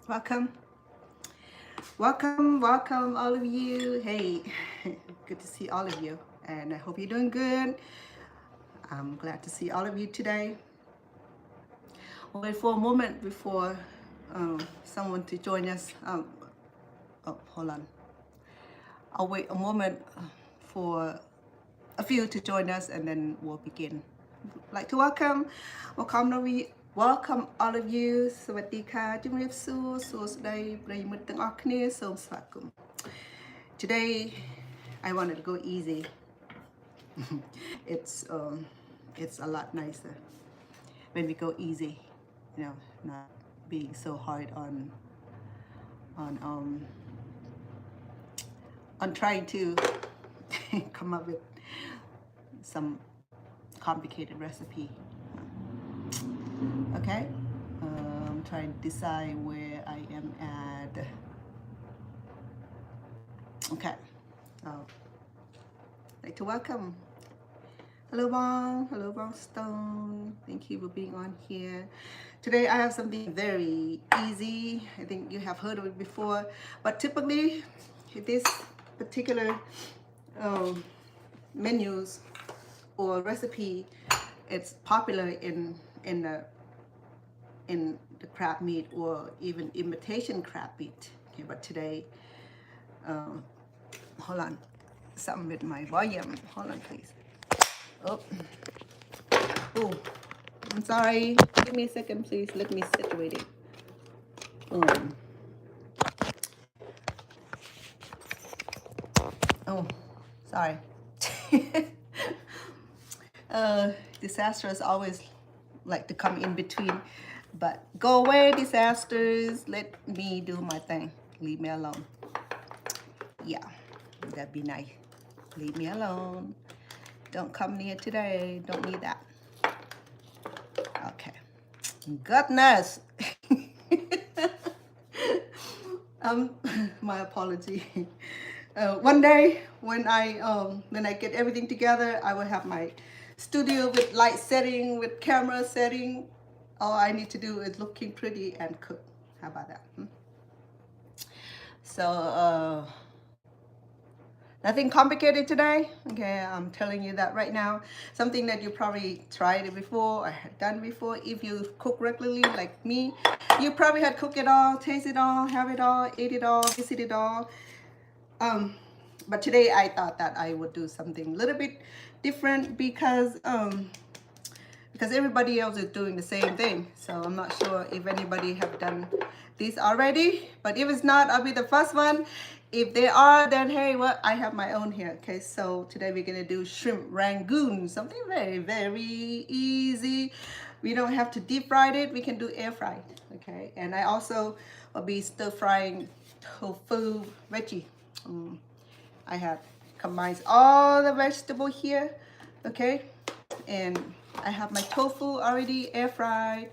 Welcome, welcome, all of you. Hey, good to see all of you, and I hope you're doing good. I'm glad to see all of you today. We'll wait for a moment before someone to join us. Oh, hold on. I'll wait a moment for a few to join us, and then we'll begin. I'd like to welcome all of you สวัสดีค่ะជំរាបសួរសួស្តីប្រិយមិត្តទាំងអស់គ្នាសូមស្វាគមន៍ Today I wanted to go easy. it's it's a lot nicer when we go easy, not being so hard on um on trying to come up with some complicated recipe. Okay, I'm trying to decide where I am at. Okay, so I'd like to welcome. Hello Bong Stone. Thank you for being on here. Today I have something very easy. I think you have heard of it before, but typically this particular menus or recipe, it's popular in the crab meat or even imitation crab meat. Okay, but today, hold on, something with my volume. Hold on, please. Oh, I'm sorry. Give me a second, please. Let me situate it. Oh, sorry. Disasters always like to come in between, but go away, disasters. Let me do my thing. Leave me alone. Yeah, that'd be nice. Leave me alone. Don't come near today. Don't need that. Okay. Goodness. My apology. One day when I get everything together, I will have my studio with light setting, with camera setting. All I need to do is looking pretty and cook. How about that? So nothing complicated today. Okay, I'm telling you that right now. Something that you probably tried it before or had done before. If you cook regularly like me, you probably had cooked it all, taste it all, have it all, eat it all, visit it all. But today I thought that I would do something a little bit different because everybody else is doing the same thing. So I'm not sure if anybody have done this already, but if it's not, I'll be the first one. If they are, then hey, well, I have my own here. Okay, so today we're gonna do shrimp rangoon, something very, very easy. We don't have to deep fry it, we can do air fry. Okay, and I also will be stir frying tofu veggie. I have combined all the vegetable here. Okay, and I have my tofu already air fried.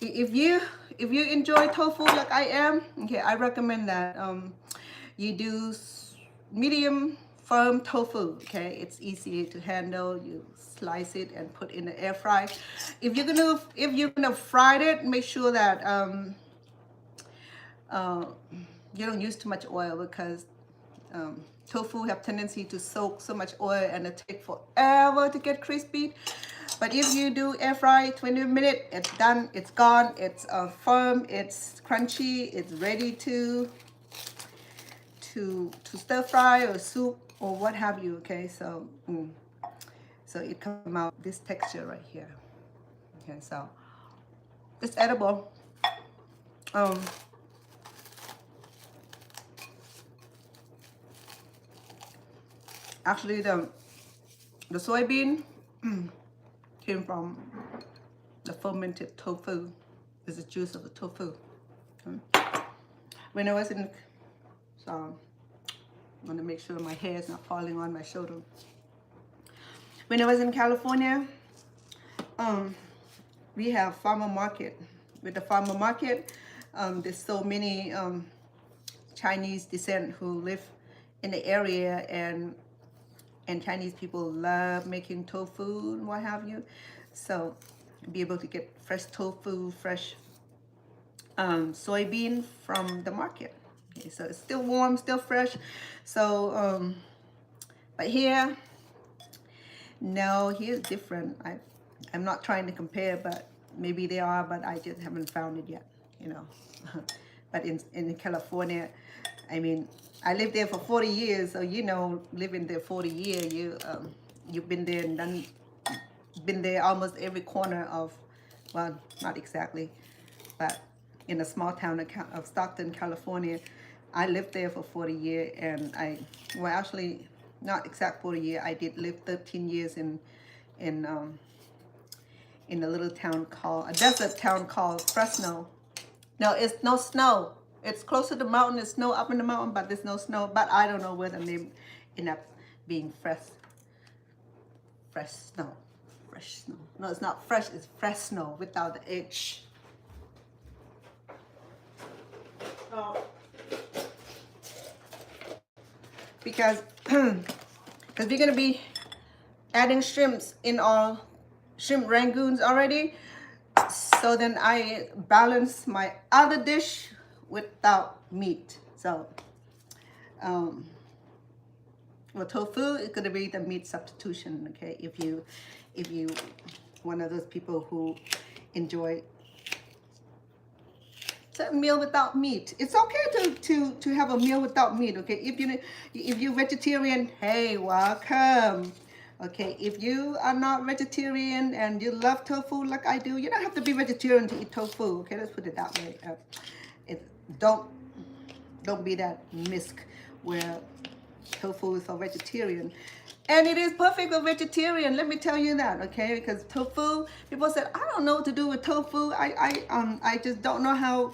If you enjoy tofu like I am, okay, I recommend that you do medium firm tofu. Okay, it's easy to handle. You slice it and put in the air fry. If you're gonna fry it, make sure that you don't use too much oil because tofu have tendency to soak so much oil and it take forever to get crispy. But if you do air fry 20 minutes, it's done, it's gone, it's firm, it's crunchy, it's ready to stir fry or soup or what have you. Okay, so so it comes out this texture right here. Okay, so it's edible. Actually, the soybean came from the fermented tofu. Is the juice of the tofu. When I was in, so I want to make sure my hair is not falling on my shoulder. When I was in California, we have farmer market. With the farmer market, there's so many Chinese descent who live in the area, and Chinese people love making tofu and what have you. So be able to get fresh tofu, fresh soybean from the market. Okay, so it's still warm, still fresh. So, but here, no, here's different. I'm not trying to compare, but maybe they are, but I just haven't found it yet, you know. But in California, I mean, I lived there for 40 years, so you know, living there 40 years, you've been there and been there almost every corner of, well, not exactly, but in a small town of Stockton, California. I lived there for 40 years, and well, actually, not exact 40 years. I did live 13 years in a little town a desert town called Fresno. No, it's no snow. It's close to the mountain. There's snow up in the mountain, but there's no snow. But I don't know where the name ended up being fresh snow. Fresh snow. No, it's not fresh. It's Fresno without the H. Oh. Because we're gonna be adding shrimps in our shrimp rangoons already, so then I balance my other dish without meat. So well, tofu is gonna be the meat substitution. Okay, if you one of those people who enjoy a meal without meat, it's okay to have a meal without meat. Okay, if you're vegetarian, hey, welcome. Okay, if you are not vegetarian and you love tofu like I do, you don't have to be vegetarian to eat tofu. Okay, let's put it that way. Don't be that misc where tofu is for vegetarian. And it is perfect for vegetarian, let me tell you that, okay? Because tofu, people said, I don't know what to do with tofu. I just don't know how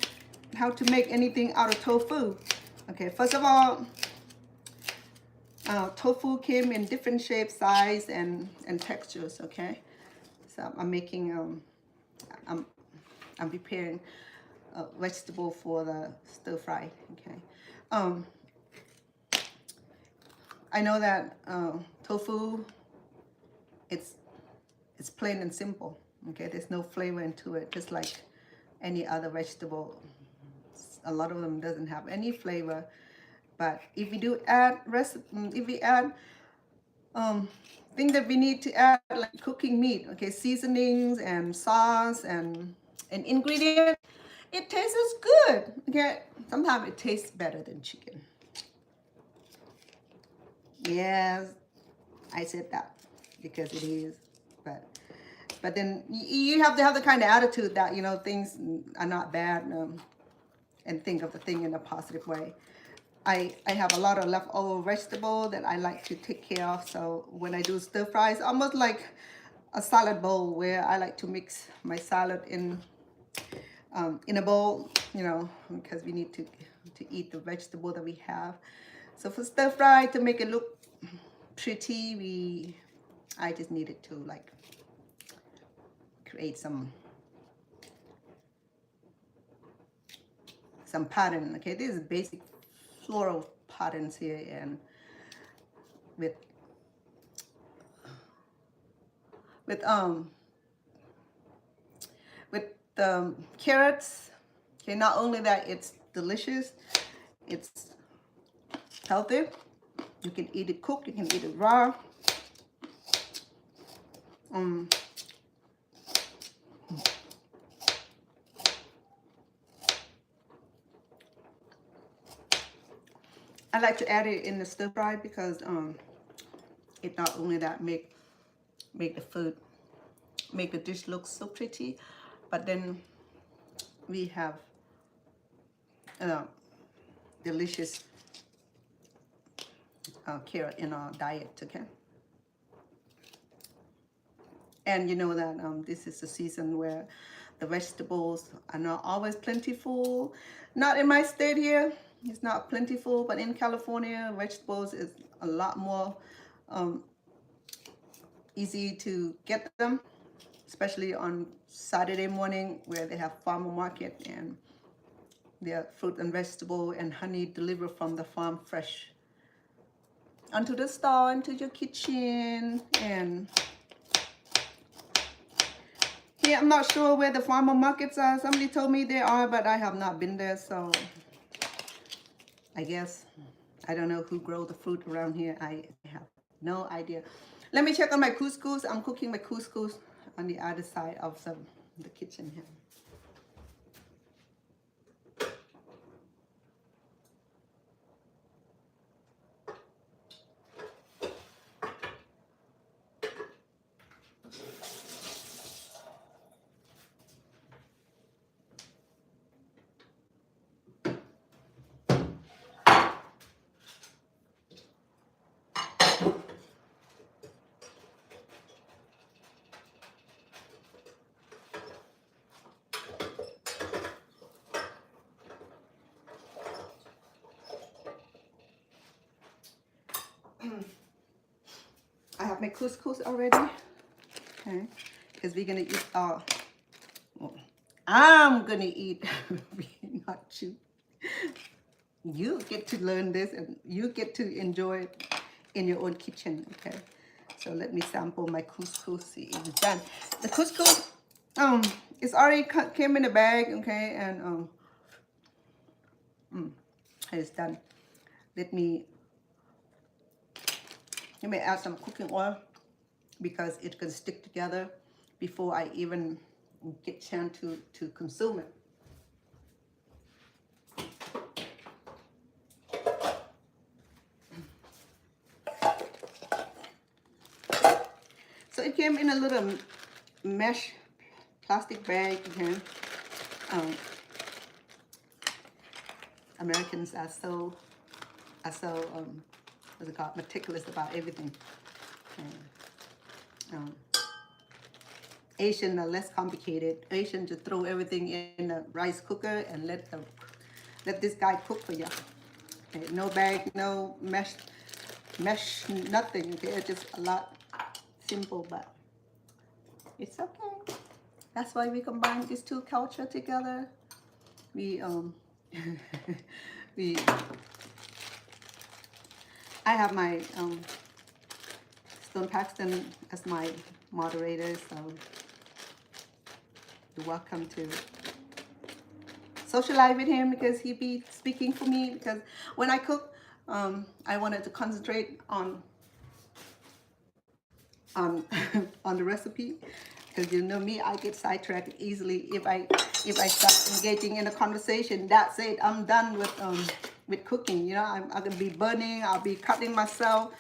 to make anything out of tofu. Okay, first of all, tofu came in different shapes, size, and textures, okay? So I'm making, I'm preparing vegetable for the stir fry, okay? I know that tofu, it's plain and simple, okay? There's no flavor into it, just like any other vegetable. A lot of them doesn't have any flavor. But if we do add things that we need to add, like cooking meat, okay, seasonings and sauce and ingredients, it tastes good, okay? Sometimes it tastes better than chicken. Yes, I said that because it is, but then you have to have the kind of attitude that, you know, things are not bad, and think of the thing in a positive way. I have a lot of leftover vegetable that I like to take care of, so when I do stir fries, almost like a salad bowl where I like to mix my salad in a bowl, you know, because we need to eat the vegetable that we have. So for stir fry, to make it look pretty, I just needed to like create some pattern. Okay, this is basic floral patterns here, and with carrots. Okay, not only that it's delicious, it's healthy. You can eat it cooked, you can eat it raw. I like to add it in the stir fry because it not only that make the dish look so pretty, but then we have delicious carrot in our diet, okay? And you know that this is a season where the vegetables are not always plentiful. Not in my state here, it's not plentiful, but in California, vegetables is a lot more easy to get them, especially on Saturday morning where they have farmer market and their fruit and vegetable and honey delivered from the farm fresh onto the store, into your kitchen. And Yeah, I'm not sure where the farmer markets are. Somebody told me they are, but I have not been there, so I guess I don't know who grows the fruit around here. I have no idea. Let me check on my couscous. I'm cooking my couscous on the other side of the kitchen here. I have my couscous already, okay, because we're gonna eat well, I'm gonna eat, not you. You get to learn this and you get to enjoy it in your own kitchen, okay? So let me sample my couscous. See, it's done. The couscous, it's already came in a bag, okay, and it's done. Let me add some cooking oil because it can stick together before I even get chance to consume it. So it came in a little mesh plastic bag, okay. Americans are so what's it called, meticulous about everything. Asian are less complicated. Asian just throw everything in a rice cooker and let this guy cook for you. Okay, no bag, no mesh, nothing. Okay, it's just a lot simple, but it's okay. That's why we combine these two cultures together. We I have my Stone Paxton as my moderator, so you're welcome to socialize with him because he be speaking for me. Because when I cook, I wanted to concentrate on on the recipe. Because you know me, I get sidetracked easily if I start engaging in a conversation. That's it. I'm done with cooking. You know, I'm gonna be burning. I'll be cutting myself.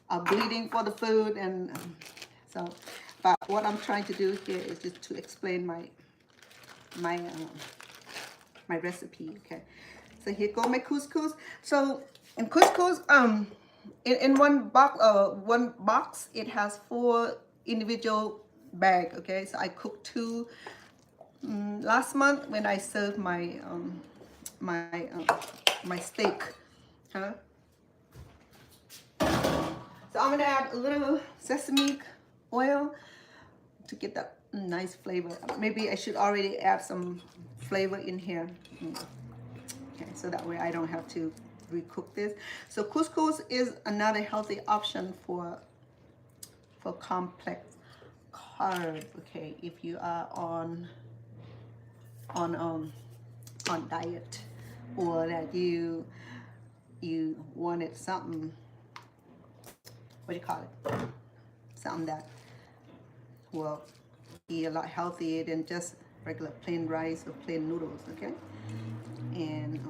I'm bleeding for the food, and so. But what I'm trying to do here is just to explain my recipe. Okay, so here go my couscous. So in couscous, in one box it has 4 individual bag. Okay, so I cooked 2 last month when I served my my steak. Huh? So I'm gonna add a little sesame oil to get that nice flavor. Maybe I should already add some flavor in here. Okay, so that way I don't have to recook this. So couscous is another healthy option for complex carb. Okay, if you are on diet, or that you wanted something, what do you call it? Something that will be a lot healthier than just regular plain rice or plain noodles. Okay, and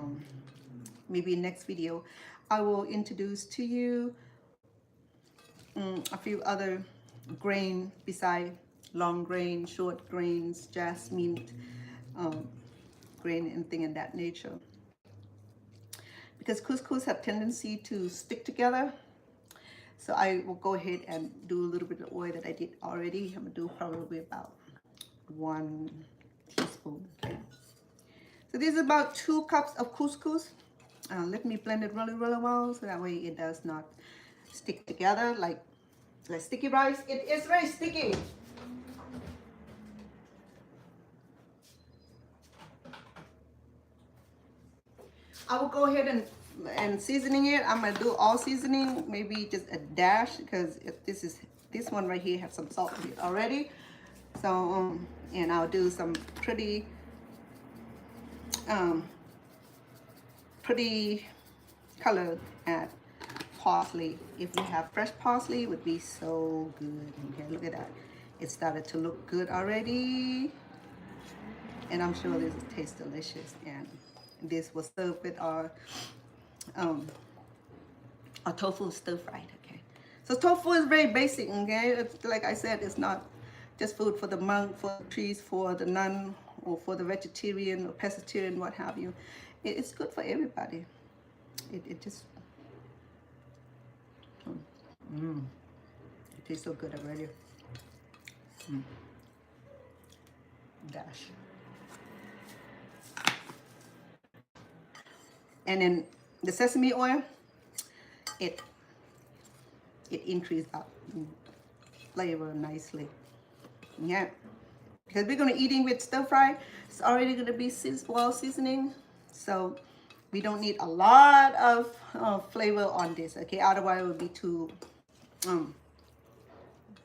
maybe next video I will introduce to you a few other grain beside long grain, short grains, jasmine grain, and thing in that nature. Because couscous have tendency to stick together, so I will go ahead and do a little bit of oil that I did already. I'm gonna do probably about 1 teaspoon. Okay. So this is about 2 cups of couscous. Let me blend it really well so that way it does not stick together like sticky rice. It is very sticky. I will go ahead and seasoning it. I'm gonna do all seasoning, maybe just a dash, because if this one right here has some salt in it already. So and I'll do some um, pretty color at parsley. If you have fresh parsley, it would be so good. Okay, look at that. It started to look good already, and I'm sure this will taste delicious. And this was served with um, our tofu stir fried. Okay, so tofu is very basic. Okay, it's, like I said, it's not just food for the monk, for the priest, for the nun, or for the vegetarian or pescatarian, what have you. It's good for everybody. It just it tastes so good already. Dash. And then the sesame oil, it increases that flavor nicely. Yeah, because we're gonna eating with stir fry. It's already gonna be well seasoning, so we don't need a lot of flavor on this. Okay, otherwise it um,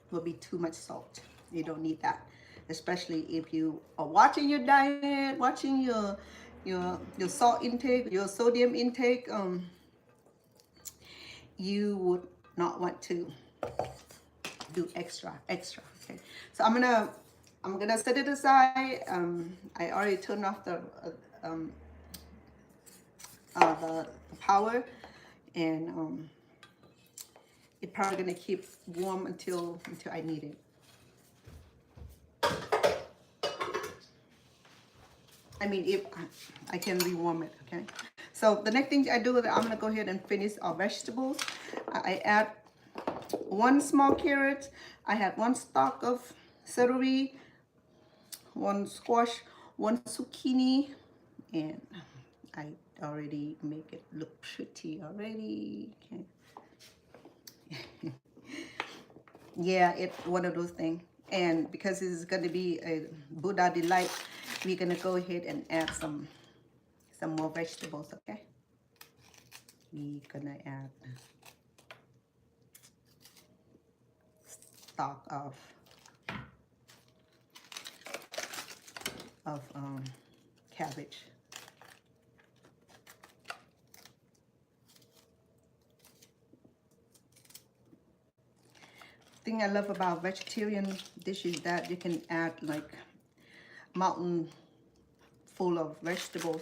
will be too much salt. You don't need that, especially if you are watching your diet, watching your salt intake, your sodium intake. You would not want to do extra. Okay, so I'm gonna set it aside. I already turned off um, the power, and it's probably gonna keep warm until I need it. I mean, if I can rewarm it. Okay, so the next thing I do is I'm gonna go ahead and finish our vegetables. I add one small carrot. I had one stalk of celery, one squash, one zucchini, and I already make it look pretty already. Okay. Yeah, it's one of those things. And because this is going to be a Buddha delight, we're going to go ahead and add some more vegetables. Okay, we're gonna add stock of cabbage. Thing I love about vegetarian dishes that you can add like mountain full of vegetables.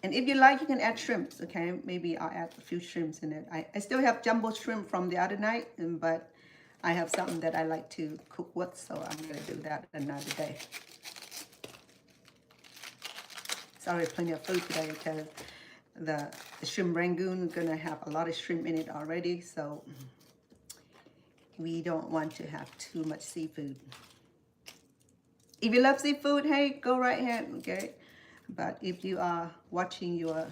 And if you like, you can add shrimps. Okay, maybe I'll add a few shrimps in it. I still have jumbo shrimp from the other night, but I have something that I like to cook with, so I'm gonna do that another day. It's already plenty of food today because the shrimp Rangoon is gonna have a lot of shrimp in it already, so we don't want to have too much seafood. If you love seafood, hey, go right ahead, okay? But if you are watching your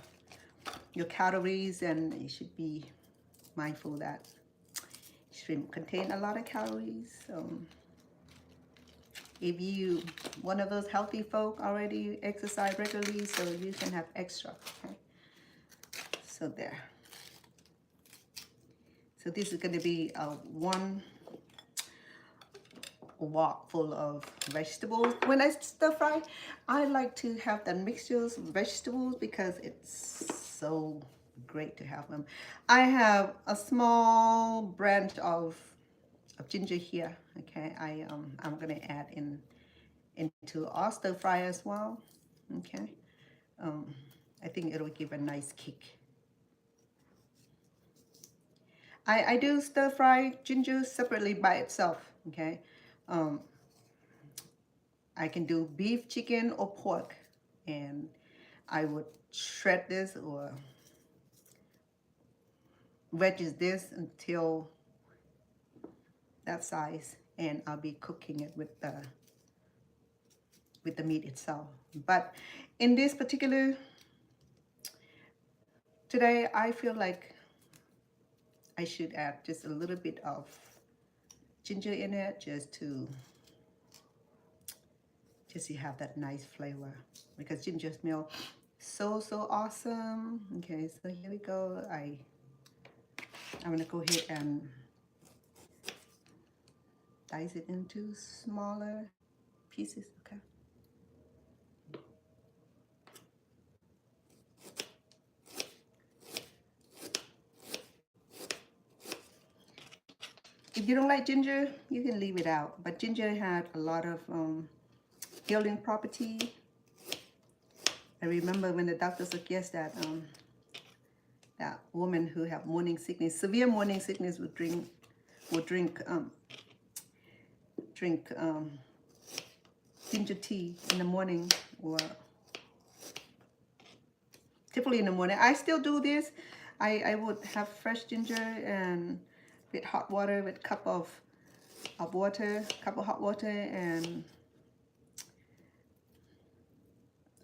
calories, and you should be mindful that shrimp contain a lot of calories. So if you one of those healthy folk already exercise regularly, so you can have extra. Okay, so there. So this is going to be a one wok full of vegetables. When I stir fry, I like to have the mixtures of vegetables because it's so great to have them. I have a small branch of ginger here. Okay, I'm gonna add into our stir fry as well. Okay, I think it'll give a nice kick. I do stir fry ginger separately by itself. Okay, I can do beef, chicken, or pork, and I would shred this or wedges this until that size, and I'll be cooking it with the meat itself. But in this particular today, I feel like I should add just a little bit of ginger in it just to have that nice flavor, because ginger smells so awesome. Okay, so here we go. I'm gonna go ahead and slice it into smaller pieces, okay? If you don't like ginger, you can leave it out. But ginger had a lot of healing property. I remember when the doctor suggested that that woman who have morning sickness, severe morning sickness, would drink ginger tea in the morning, or typically in the morning. I still do this. I would have fresh ginger and with hot water, with cup of hot water, and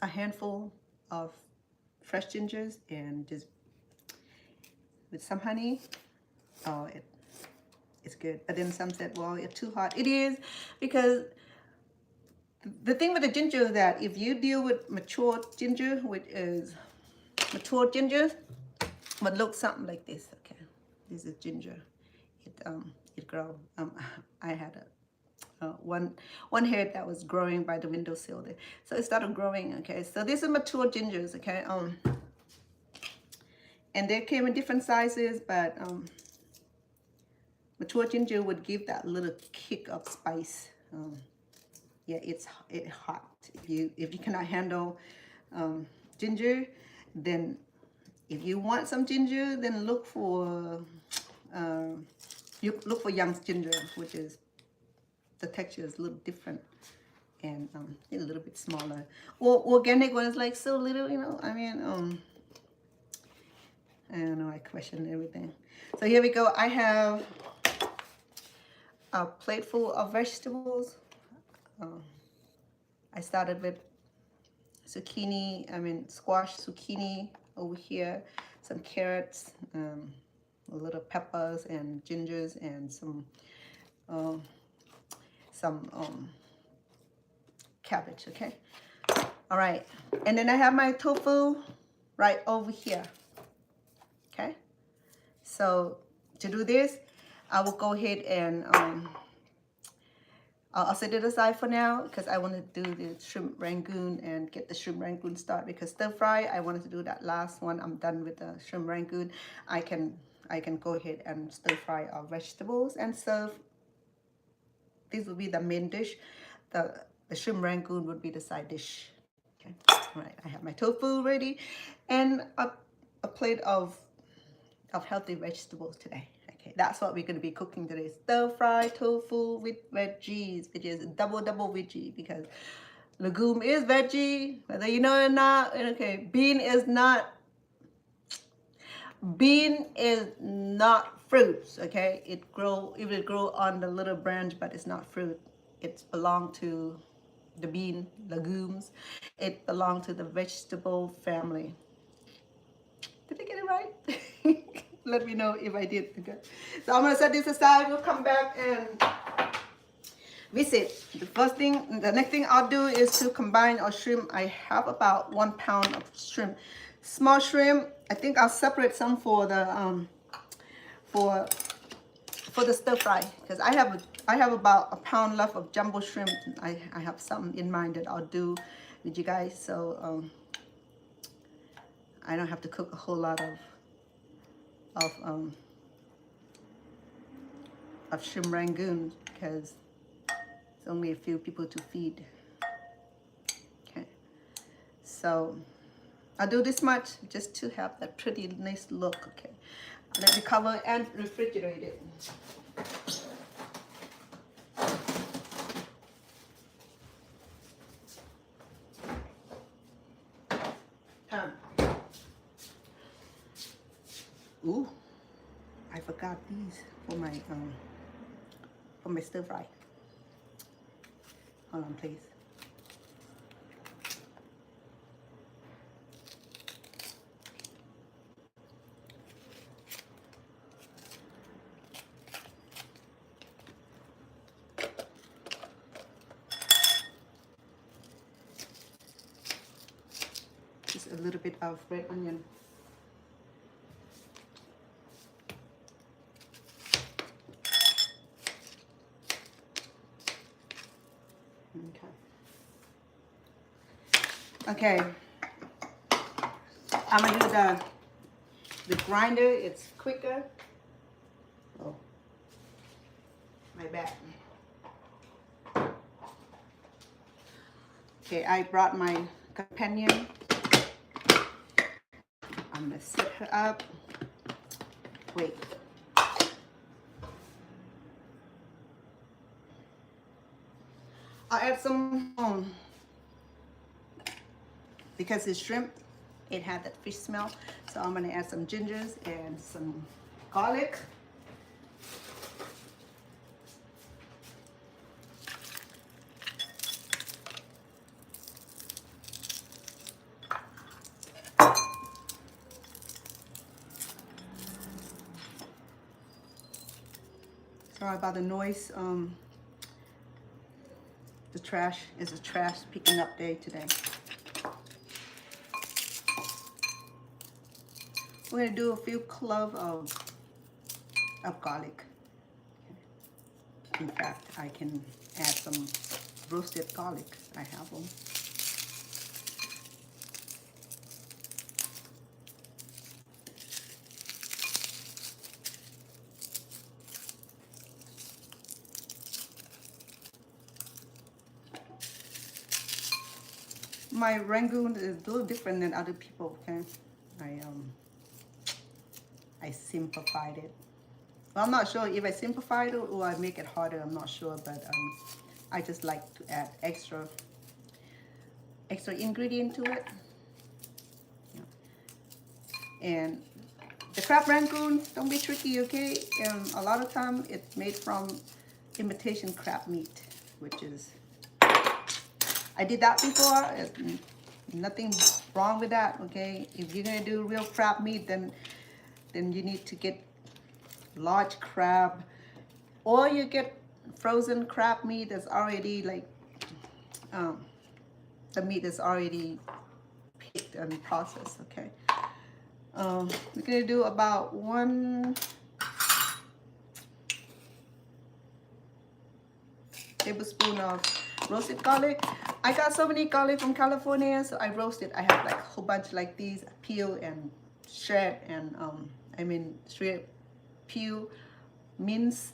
a handful of fresh gingers, and just with some honey. Oh, it's good. But then some said, well, it's too hot. It is, because the thing with the ginger is that if you deal with mature ginger, which is mature ginger, would look something like this. Okay, this is ginger. It grow. I had one head that was growing by the windowsill there, so it started growing. Okay, so this is mature gingers. Okay, and they came in different sizes, but mature ginger would give that little kick of spice. Yeah, it's hot. If you cannot handle ginger, then if you want some ginger, then look for young ginger, which is the texture is a little different and a little bit smaller. Or organic one is like so little, you know. I mean, I don't know. I question everything. So here we go. I have a plate full of vegetables. I started with squash, zucchini over here, some carrots, a little peppers and gingers, and some cabbage. Okay, all right, and then I have my tofu right over here. Okay, so to do this, I will go ahead and I'll set it aside for now, because I want to do the shrimp rangoon and get the shrimp rangoon started, because stir fry, I wanted to do that last one. I'm done with the shrimp rangoon. I can go ahead and stir fry our vegetables and serve. This will be the main dish. The shrimp rangoon would be the side dish. Okay, all right, I have my tofu ready, and a plate of healthy vegetables today. Okay, that's what we're going to be cooking today. Stir fry tofu with veggies, which is double veggie, because legume is veggie, whether you know it or not. Okay, bean is not fruits. Okay, it will grow on the little branch, but it's not fruit. It belongs to the bean, legumes. It belongs to the vegetable family. Did I get it right? Let me know if I did. Okay. So I'm gonna set this aside. We'll come back and visit. The next thing I'll do is to combine our shrimp. I have about 1 pound of shrimp, small shrimp. I think I'll separate some for the for the stir fry, because I have about a pound left of jumbo shrimp. I have something in mind that I'll do with you guys, so I don't have to cook a whole lot of shrimp rangoon, because it's only a few people to feed. Okay, so I'll do this much just to have that pretty nice look. Okay, let me cover and refrigerate it. Ooh, I forgot these for my stir fry. Hold on, please. Just a little bit of red onion. Okay. Okay. I'm gonna do the grinder. It's quicker. Oh, my bad. Okay, I brought my companion. I'm gonna set her up. Wait. I'll add some because it's shrimp. It had that fish smell, so I'm gonna add some gingers and some garlic. Sorry about the noise. The trash is a trash picking up day today. We're gonna do a few cloves of garlic. In fact, I can add some roasted garlic. I have them. My Rangoon is a little different than other people, okay? I simplified it. Well, I'm not sure if I simplified it or I make it harder. I'm not sure, but I just like to add extra ingredient to it. Yeah. And the crab Rangoon, don't be tricky, okay? A lot of time it's made from imitation crab meat, which is, I did that before. Nothing wrong with that, okay? If you're gonna do real crab meat, then you need to get large crab, or you get frozen crab meat that's already like the meat is already picked and processed. Okay, we're gonna do about 1 tablespoon of roasted garlic. I got so many garlic from California, so I roasted. I have like a whole bunch like these, peel and shred, and shred, peel, mince,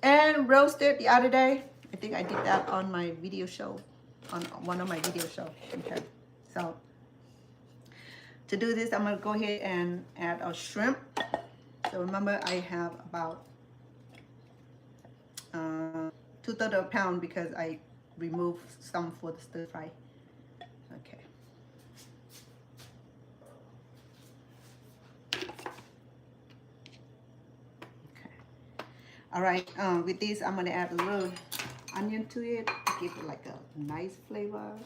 and roasted the other day. I think I did that on my video show, on one of my video shows. Okay, so to do this, I'm gonna go ahead and add our shrimp. So remember, I have about 2/3 of a pound because I removed some for the stir fry. Okay. All right, with this, I'm gonna add a little onion to it to give it like a nice flavor.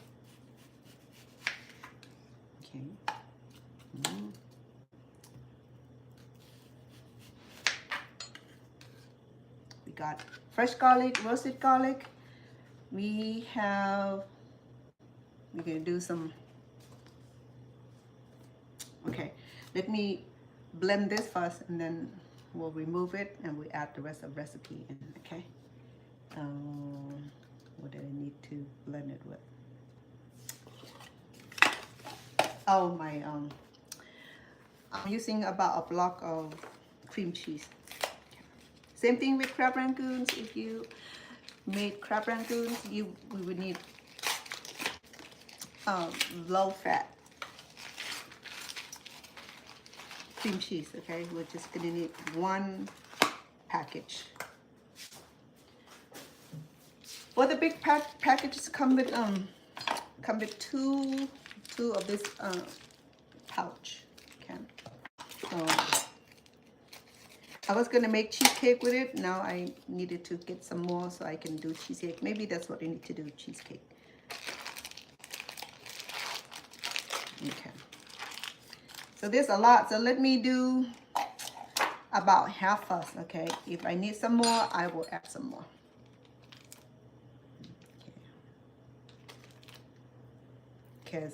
Okay. We got fresh garlic, roasted garlic. We're gonna do some, okay, let me blend this first and then we'll remove it and we add the rest of the recipe in, okay? What do I need to blend it with? Oh, I'm using about a block of cream cheese. Same thing with crab rangoons. If you made crab rangoons, we would need low fat cream cheese. Okay, we're just gonna need 1 package. Well, the big packages come with two of this pouch. Okay, so I was gonna make cheesecake with it. Now I needed to get some more so I can do cheesecake. Maybe that's what I need to do, cheesecake. Okay. So there's a lot. So let me do about half first, okay? If I need some more, I will add some more. Because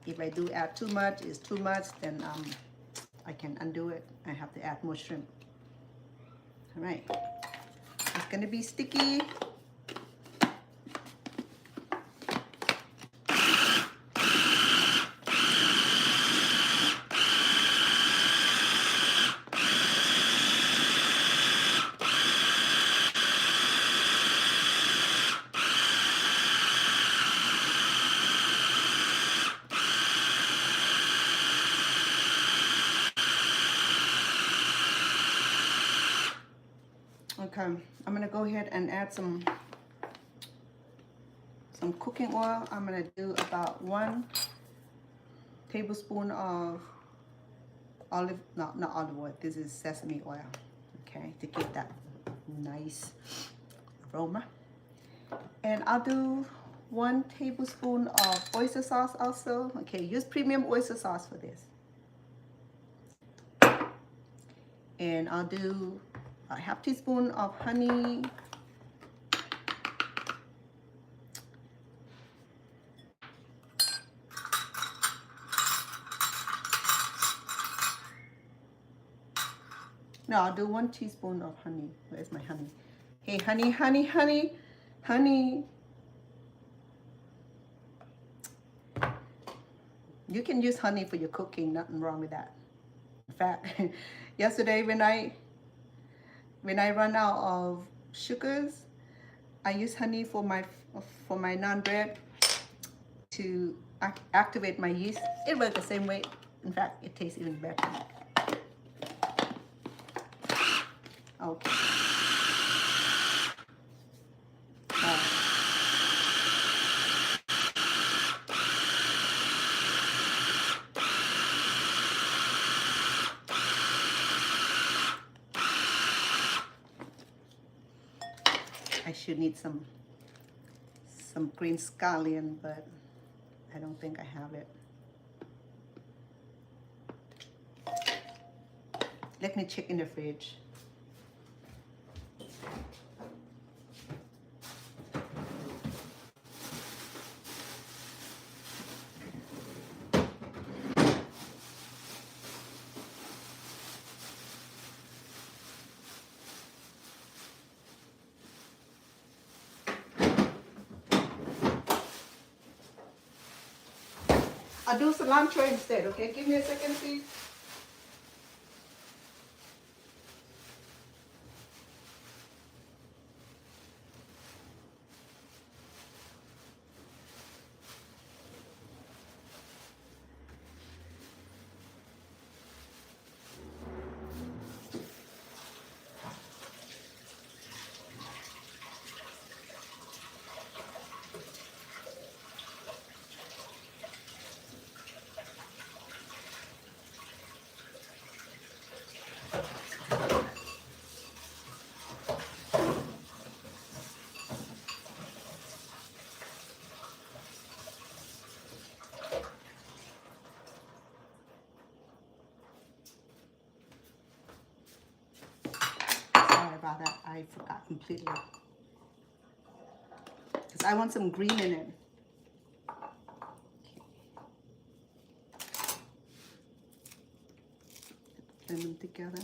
if I do add too much, it's too much, then I can undo it. I have to add more shrimp. All right. It's gonna be sticky. Okay, I'm gonna go ahead and add some cooking oil. I'm gonna do about 1 tablespoon of not olive oil. This is sesame oil. Okay, to give that nice aroma. And I'll do 1 tablespoon of oyster sauce also. Okay, use premium oyster sauce for this. And I'll do a half teaspoon of honey. No, I'll do 1 teaspoon of honey. Where's my honey? Hey, honey, honey, honey, honey. You can use honey for your cooking, nothing wrong with that. In fact, yesterday when I run out of sugars, I use honey for my naan bread to activate my yeast. It works the same way. In fact, it tastes even better. Okay. I should need some green scallion, but I don't think I have it. Let me check in the fridge. I'll do cilantro instead, okay? Give me a second, please. About that, I forgot completely, because I want some green in it. Blend them together.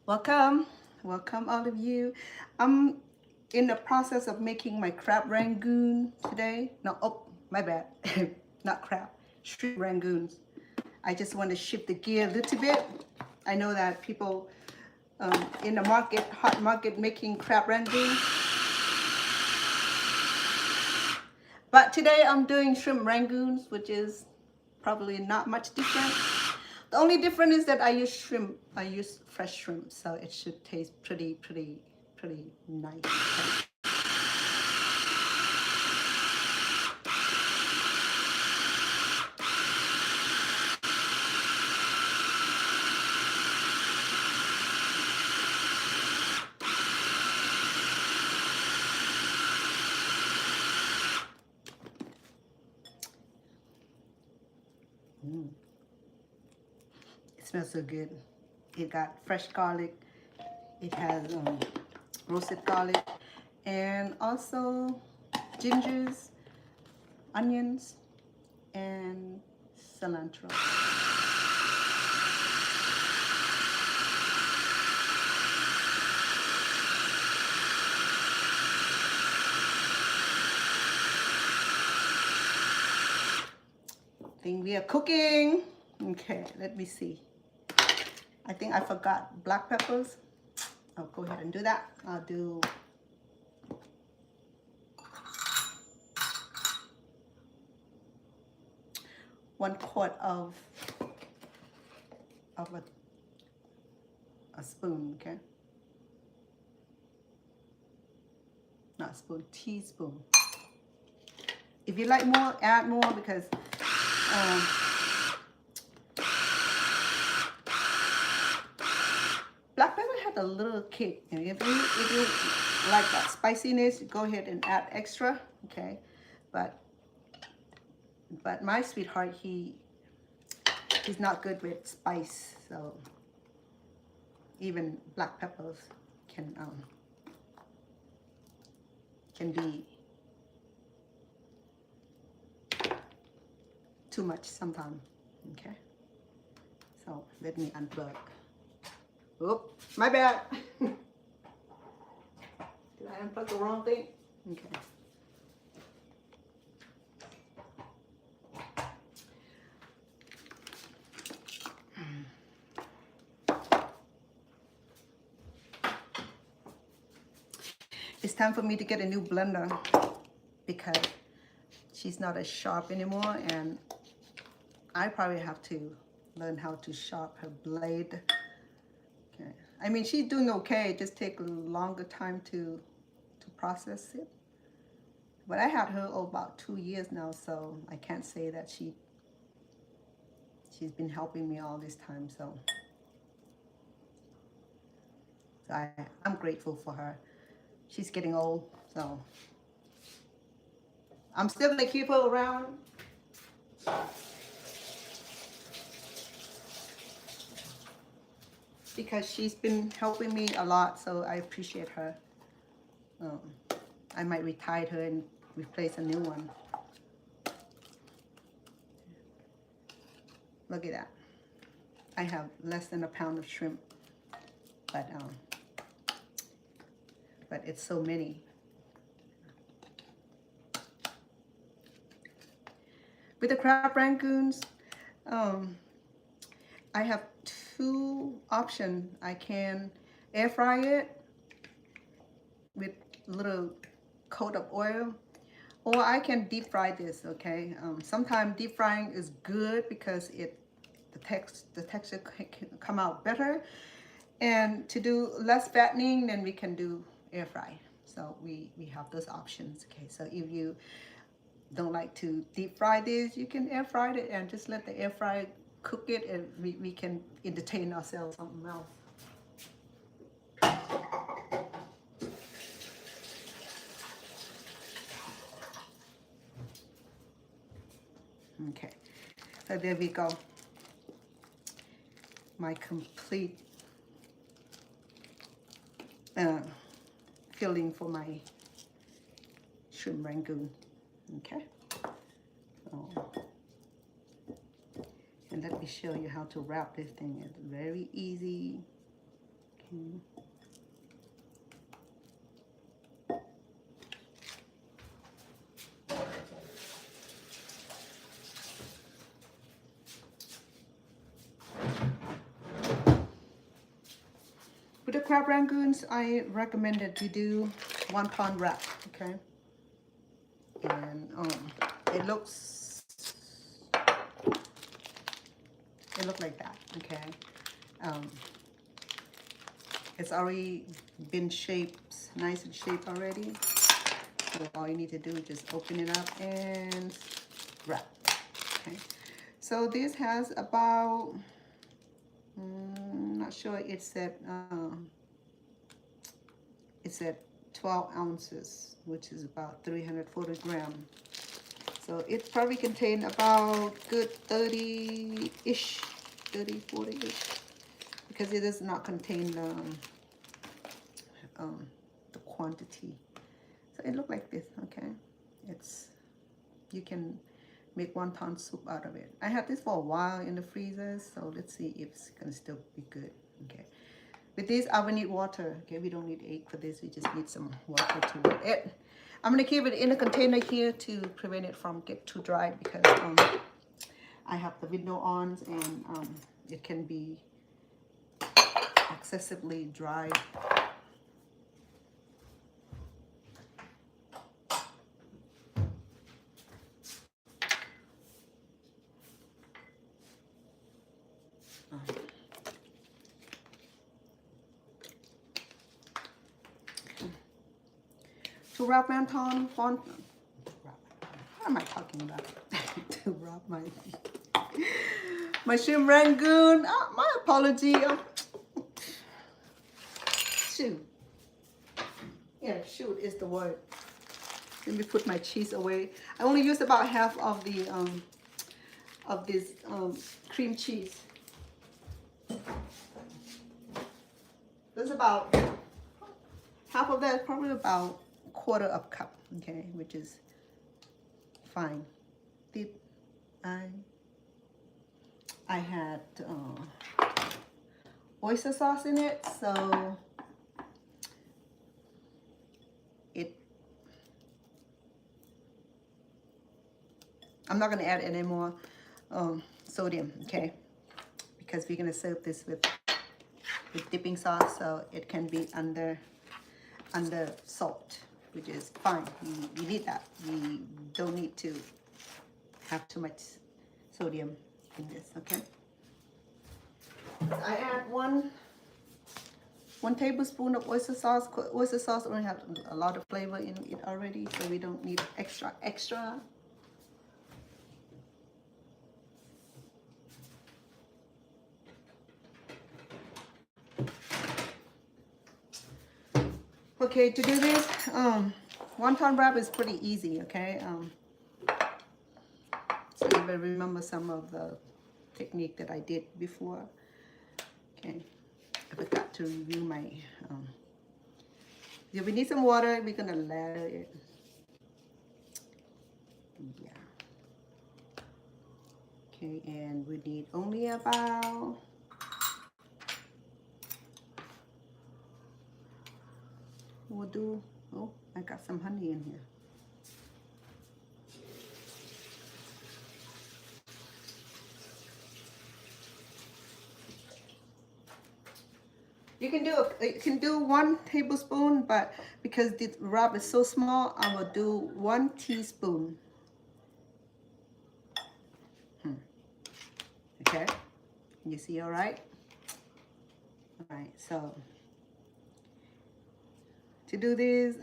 Welcome all of you. I'm in the process of making my crab rangoon today. No, oh, my bad. Not crab, shrimp rangoons. I just want to shift the gear a little bit. I know that people in the market, hot market, making crab rangoon. But today I'm doing shrimp rangoons, which is probably not much different. The only difference is that I use shrimp. I use fresh shrimp, so it should taste pretty nice. It smells so good. It got fresh garlic. It has roasted garlic, and also gingers, onions, and cilantro. we are cooking. Okay, let me see. I think I forgot black peppers. I'll go ahead and do that. I'll do one quart of a spoon, okay? Not a spoon, teaspoon. If you like more, add more because black pepper had a little kick. And if you like that spiciness, go ahead and add extra, okay? But my sweetheart, he's not good with spice, so even black peppers can be too much sometimes. Okay, so let me unplug. Oop, my bad. Did I unplug the wrong thing? Okay. It's time for me to get a new blender because she's not as sharp anymore, and I probably have to learn how to sharp her blade. Okay. I mean, she's doing okay. It just takes a longer time to process it. But I had her about 2 years now, so I can't say that she's been helping me all this time. So I'm grateful for her. She's getting old, so I'm still gonna keep her around. Because she's been helping me a lot, so I appreciate her. I might retire her and replace a new one. Look at that. I have less than a pound of shrimp, but it's so many. With the crab rangoons, I have 2 options. I can air fry it with a little coat of oil, or I can deep fry this, okay? Sometimes deep frying is good because the texture can come out better. And to do less fattening, then we can do air fry. So we have those options, okay? So if you don't like to deep fry this, you can air fry it and just let the air fry cook it, and we can entertain ourselves something else. Okay, so there we go. My complete filling for my shrimp rangoon. Okay. So, and let me show you how to wrap this thing. It's very easy. Okay. With the crab rangoons, I recommend that you do 1 pound wrap, okay? And it looks like that, okay? It's already been shaped, nice and shaped already. So all you need to do is just open it up and wrap, okay? So this has about, not sure, it's at 12 ounces, which is about 340 grams. So it probably contains about good 30-ish, 30, 40-ish, because it does not contain the quantity. So it looks like this, okay? You can make 1 pound soup out of it. I had this for a while in the freezer, so let's see if it's gonna still be good, okay? With this, I will need water, okay? We don't need egg for this, we just need some water to wet it. I'm gonna keep it in a container here to prevent it from get too dry, because I have the window on, and it can be excessively dry. To wrap wonton, what am I talking about? To wrap my shrimp rangoon. My apology. Shoot. Yeah, shoot is the word. Let me put my cheese away. I only used about half of the this cream cheese. There's about half of that, probably about a quarter of a cup, okay, which is fine. Did I had oyster sauce in it, so I'm not going to add any more sodium, okay, because we're going to serve this with dipping sauce, so it can be under salt, which is fine. We need that. We don't need to have too much sodium in this, okay. I add one tablespoon of oyster sauce. Oyster sauce only has a lot of flavor in it already, so we don't need extra. Okay, to do this, wonton wrap is pretty easy, okay? So you better remember some of the technique that I did before. Okay, I forgot to review my, if we need some water, we're gonna lather it. Yeah. Okay, and we need only about we'll do, oh, I got some honey in here. You can do 1 tablespoon, but because the wrap is so small, I will do 1 teaspoon. Okay, you see, all right? All right, so to do this,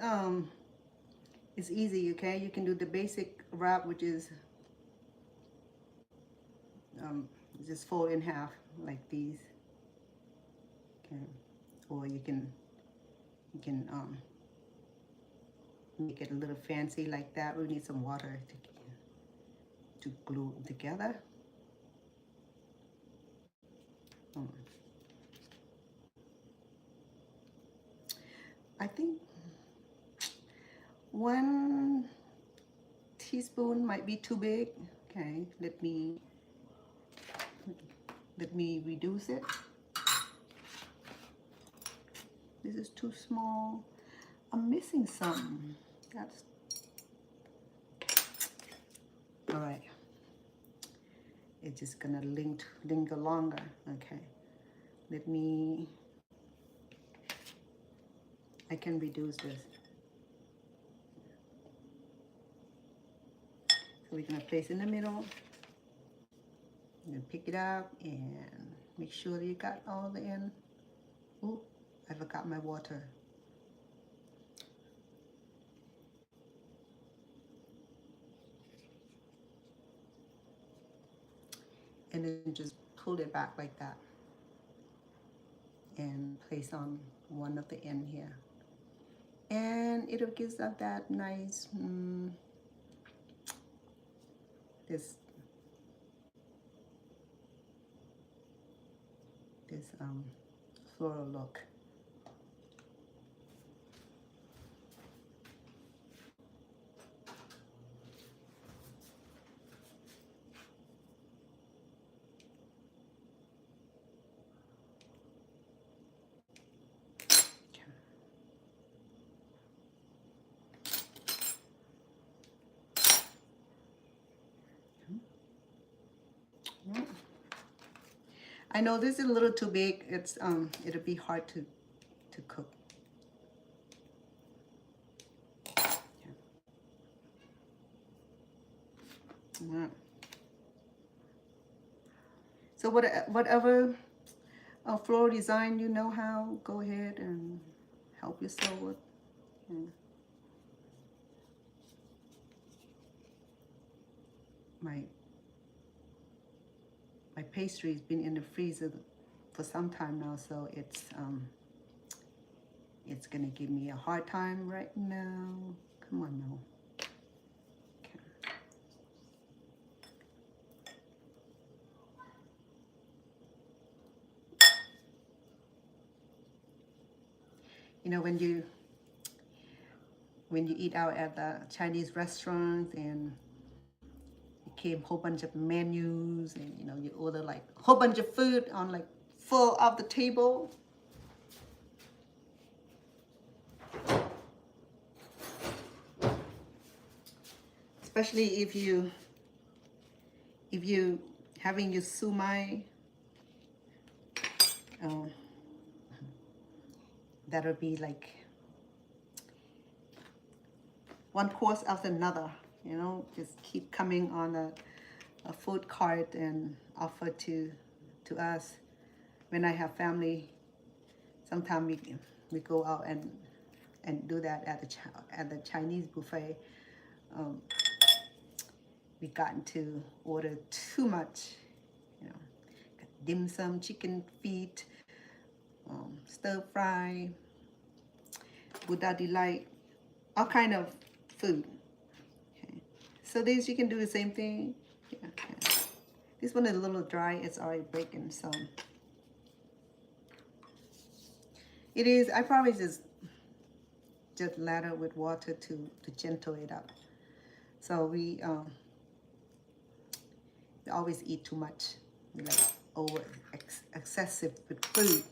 it's easy, okay? You can do the basic wrap, which is just fold in half like these. Okay, or you can make it a little fancy like that. We need some water to glue them together. I think 1 teaspoon might be too big. Okay, let me reduce it. This is too small. I'm missing some. That's all right. It's just gonna linger longer. Okay, I can reduce this. So we're gonna place in the middle. I'm gonna pick it up and make sure you got all the end. Oh, I forgot my water. And then just pull it back like that and place on one of the end here. And it'll give us that nice, this floral look. I know this is a little too big. It'll be hard to cook. Yeah. All right. So whatever floral design you know how, go ahead and help yourself with. Yeah. My pastry's been in the freezer for some time now, so it's gonna give me a hard time right now. Come on now. Okay. You know, when you eat out at the Chinese restaurants and it came a whole bunch of menus, and you know, you order like a whole bunch of food on like full of the table. Especially if you having your sumai, that'll be like one course after another, you know, just keep coming on a food cart and offer to us. When I have family, sometimes we go out and do that at the Chinese buffet. We gotten to order too much, you know, dim sum, chicken feet, stir fry, Buddha delight, all kind of food. Okay. So these you can do the same thing. Yeah, okay. This one is a little dry. It's already breaking, so it is. I probably just lather with water to gentle it up. So we always eat too much. We like excessive with food.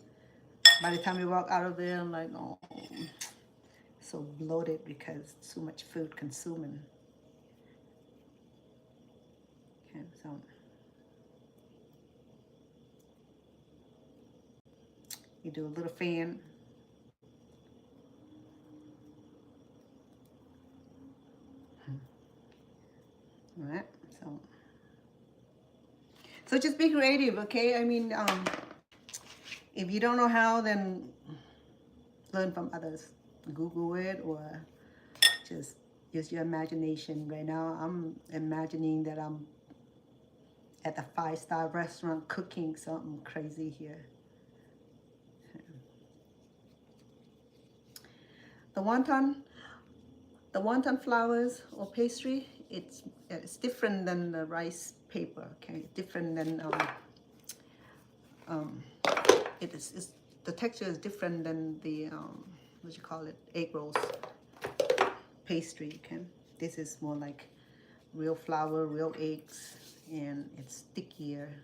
By the time we walk out of there, I'm like, oh, so bloated because too much food consuming. Okay, so you do a little fan. All right, so just be creative, okay? I mean, if you don't know how, then learn from others. Google it or just use your imagination. Right now, I'm imagining that I'm at a 5-star restaurant cooking something crazy here. The wonton flowers or pastry, it's different than the rice paper. Okay, different than it's the texture is different than the what you call it, egg rolls pastry. Okay, this is more like real flour, real eggs, and it's stickier,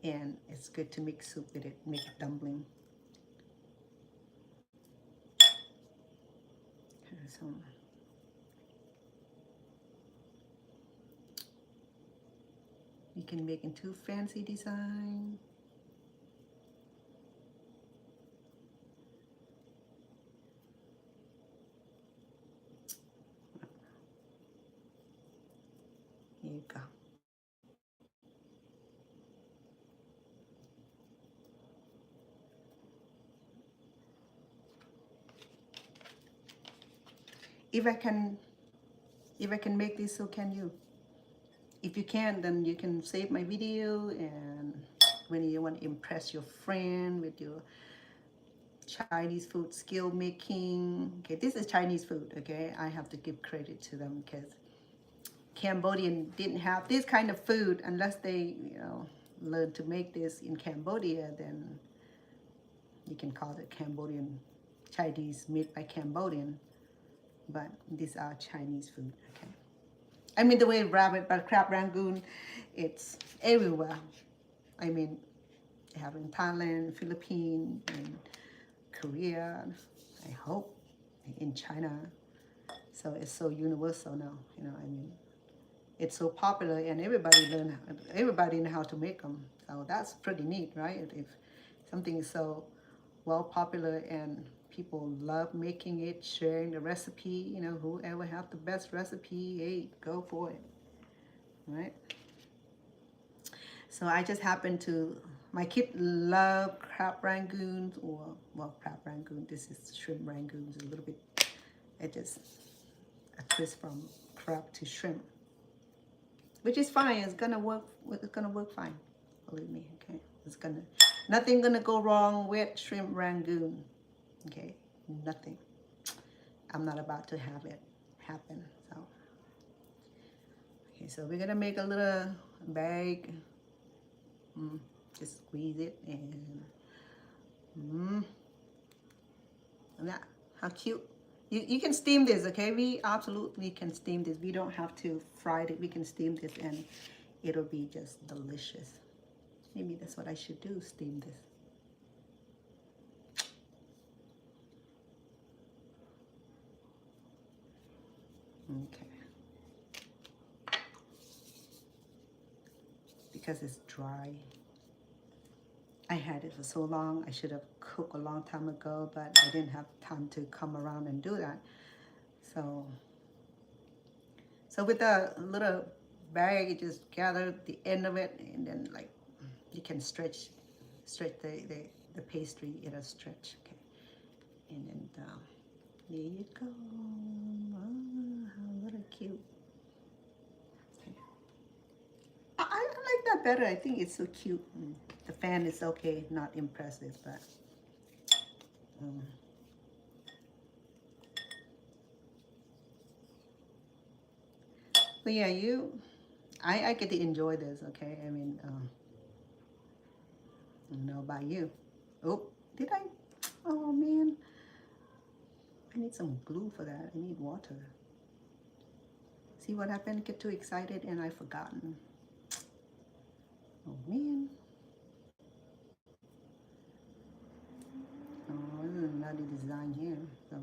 and it's good to make soup with it, make a dumpling. Okay, so you can make into fancy design. Here you go. If I can make this, so can you. If you can, then you can save my video, and when you want to impress your friend with your Chinese food skill making. Okay, this is Chinese food, okay? I have to give credit to them because Cambodian didn't have this kind of food unless they, you know, learned to make this in Cambodia. Then you can call it Cambodian Chinese made by Cambodian, but these are Chinese food, okay? I mean, the way rabbit, but crab Rangoon, it's everywhere. I mean, they have in Thailand, Philippines, and Korea, I hope, in China. So it's so universal now, you know, I mean, it's so popular and everybody know how to make them. So that's pretty neat, right? If something is so well popular and people love making it, sharing the recipe, you know, whoever have the best recipe, hey, go for it, right? So I just happen to, my kid love crab rangoons, or, well, crab rangoon, this is shrimp rangoons, a little bit, it just, a twist from crab to shrimp, which is fine. It's gonna work fine, believe me, okay? It's gonna, nothing gonna go wrong with shrimp rangoon, okay? Nothing. I'm not about to have it happen, so. Okay, so we're gonna make a little bag. Just squeeze it and that, how cute. You can steam this, okay? We absolutely can steam this. We don't have to fry it. We can steam this and it'll be just delicious. Maybe that's what I should do, steam this. Okay. Because it's dry. I had it for so long. I should have cooked a long time ago, but I didn't have time to come around and do that. So with a little bag, you just gather the end of it, and then like you can stretch the pastry. It'll stretch, okay. And then there you go. Oh, how little cute. Okay. I like that better. I think it's so cute. The fan is okay, not impressive, but but yeah, I get to enjoy this, okay? I mean, I don't know about you. Oh, did I? Oh man, I need some glue for that. I need water. See what happened? Get too excited and I've forgotten. Oh man. Oh, this is another design here. So.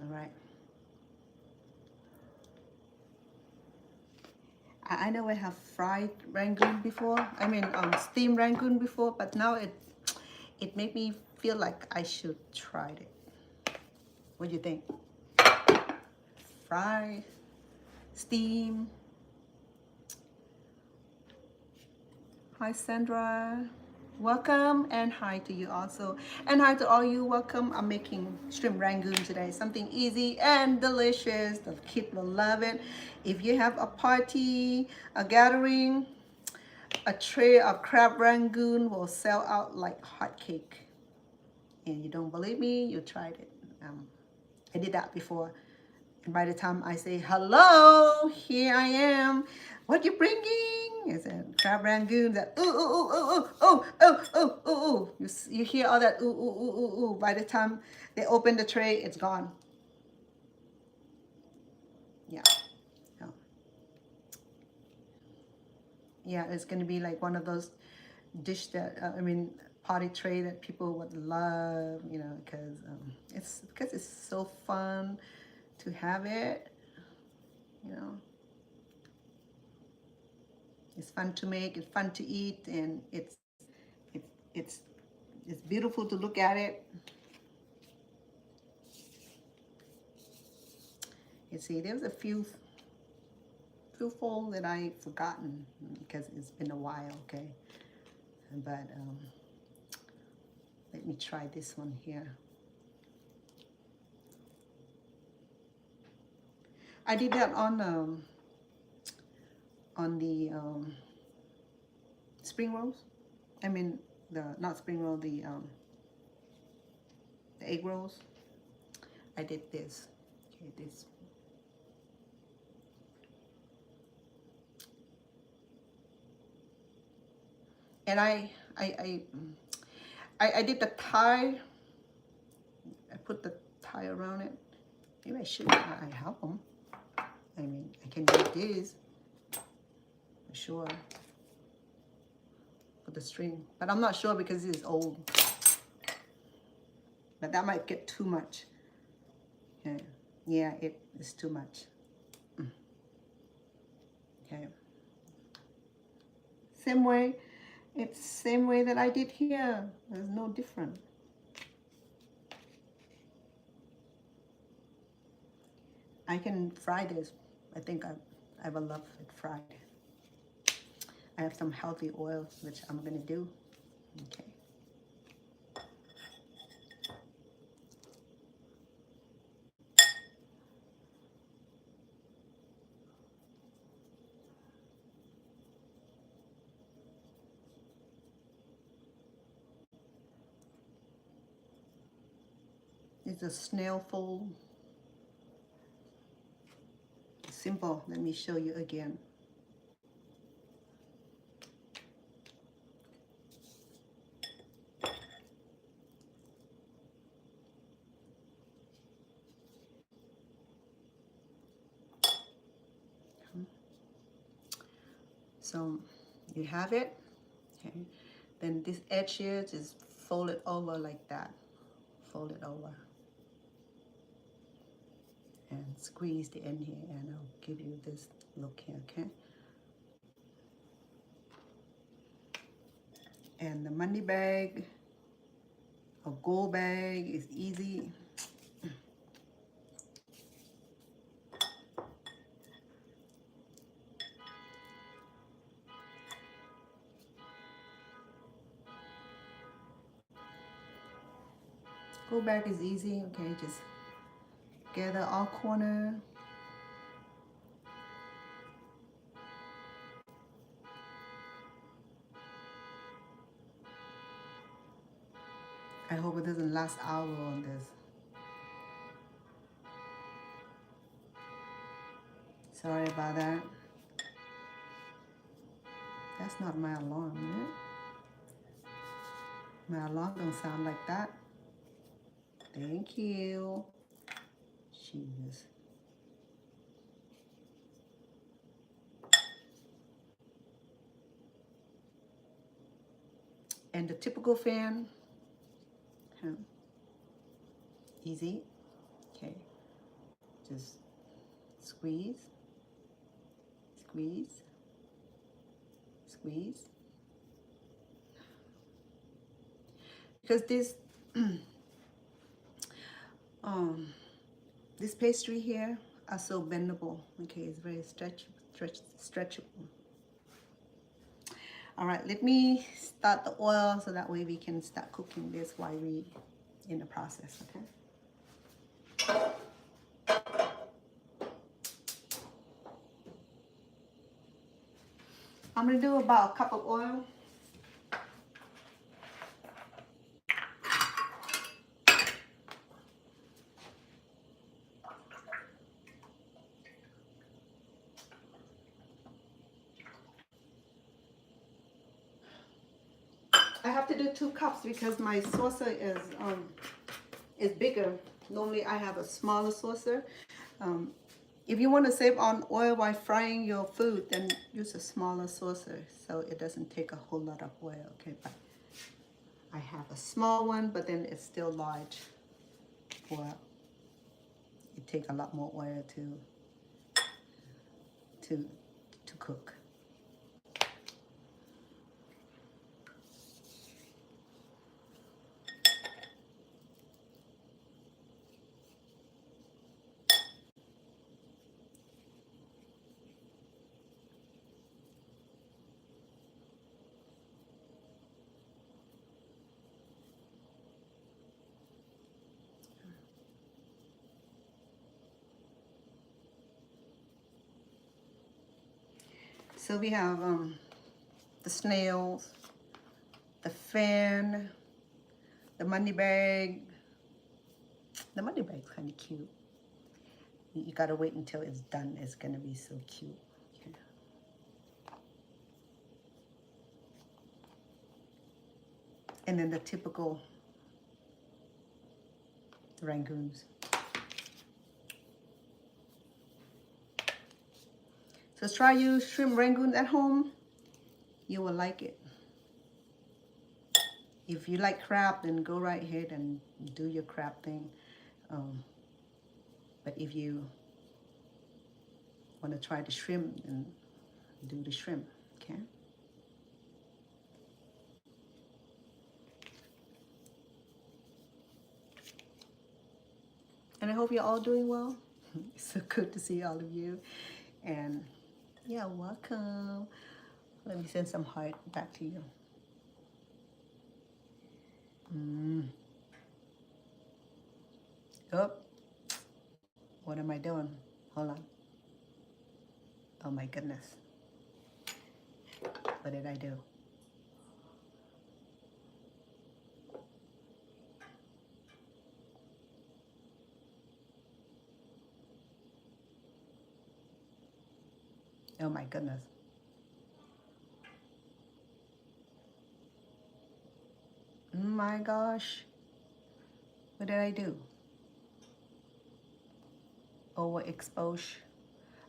All right. I know I have fried Rangoon before. I mean, steamed Rangoon before, but now it made me feel like I should try it. What do you think? Fry, steam. Hi, Sandra. Welcome, and hi to you also. And hi to all you, welcome. I'm making shrimp rangoon today. Something easy and delicious. The kid will love it. If you have a party, a gathering, a tray of crab rangoon will sell out like hotcake. And you don't believe me, you tried it. I did that before. And by the time I say, hello, here I am. What you bringing? It's a crab rangoon. That ooh, ooh, ooh, ooh, ooh, ooh, ooh, ooh, ooh. You hear all that ooh, ooh, ooh, ooh, ooh. By the time they open the tray, it's gone. Yeah. Yeah, it's going to be like one of those dish that, party tray that people would love, you know, because it's so fun to have it, you know. It's fun to make, it's fun to eat, and it's beautiful to look at it. You see, there's a few fold that I've forgotten because it's been a while, okay? But let me try this one here. I did that on the spring rolls. I mean, not spring roll, the egg rolls. I did this. Okay, this. And I did the tie. I put the tie around it. Maybe I should. I help them. I mean, I can do this for sure. for the string. But I'm not sure because it's old. But that might get too much. Yeah, it is too much. Okay. Same way. It's same way that I did here. There's no different. I can fry this. I think I will love it fried. I have some healthy oil, which I'm gonna do. Okay. It's a snail fold. Simple. Let me show you again. So you have it. Okay. Then this edge here, just fold it over like that. Fold it over. And squeeze the end here, and I'll give you this look here, okay? And the money bag, a gold bag is easy. Gold bag is easy, okay? Just gather all corner. I hope it doesn't last hour on this. Sorry about that. That's not my alarm, is it? My alarm don't sound like that. Thank you. Jesus. And the typical fan. Easy. Okay. Just squeeze. Squeeze. Squeeze. Because this this pastry here are so bendable. Okay, it's very stretchable. All right, let me start the oil so that way we can start cooking this while we in the process. Okay. I'm gonna do about a cup of oil. I have to do 2 cups because my saucer is bigger. Normally I have a smaller saucer. If you want to save on oil while frying your food, then use a smaller saucer so it doesn't take a whole lot of oil. Okay, but I have a small one, but then it's still large. Well, it takes a lot more oil to cook. So we have the snails, the fan, the money bag. The money bag's kind of cute. You gotta wait until it's done. It's gonna be so cute. Okay. And then the typical Rangoons. So try use shrimp Rangoon at home. You will like it. if you like crab, then go right ahead and do your crab thing. But if you want to try the shrimp, then do the shrimp, okay? And I hope you're all doing well. It's so good to see all of you. And yeah, welcome. Let me send some heart back to you. Oh, what am I doing? Hold on. Oh my goodness. What did I do? Oh my goodness. Oh my gosh. What did I do? Overexpose.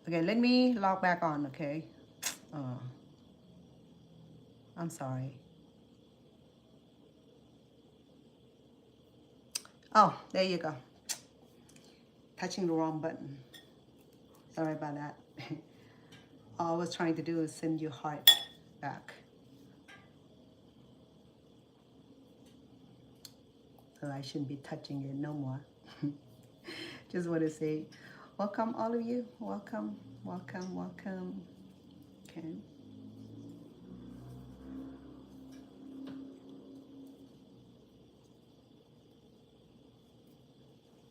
Okay, let me log back on, okay? I'm sorry. Oh, there you go. Touching the wrong button. Sorry about that. All I was trying to do is send your heart back. So I shouldn't be touching it no more. Just want to say, welcome all of you. Welcome, welcome, welcome. Okay.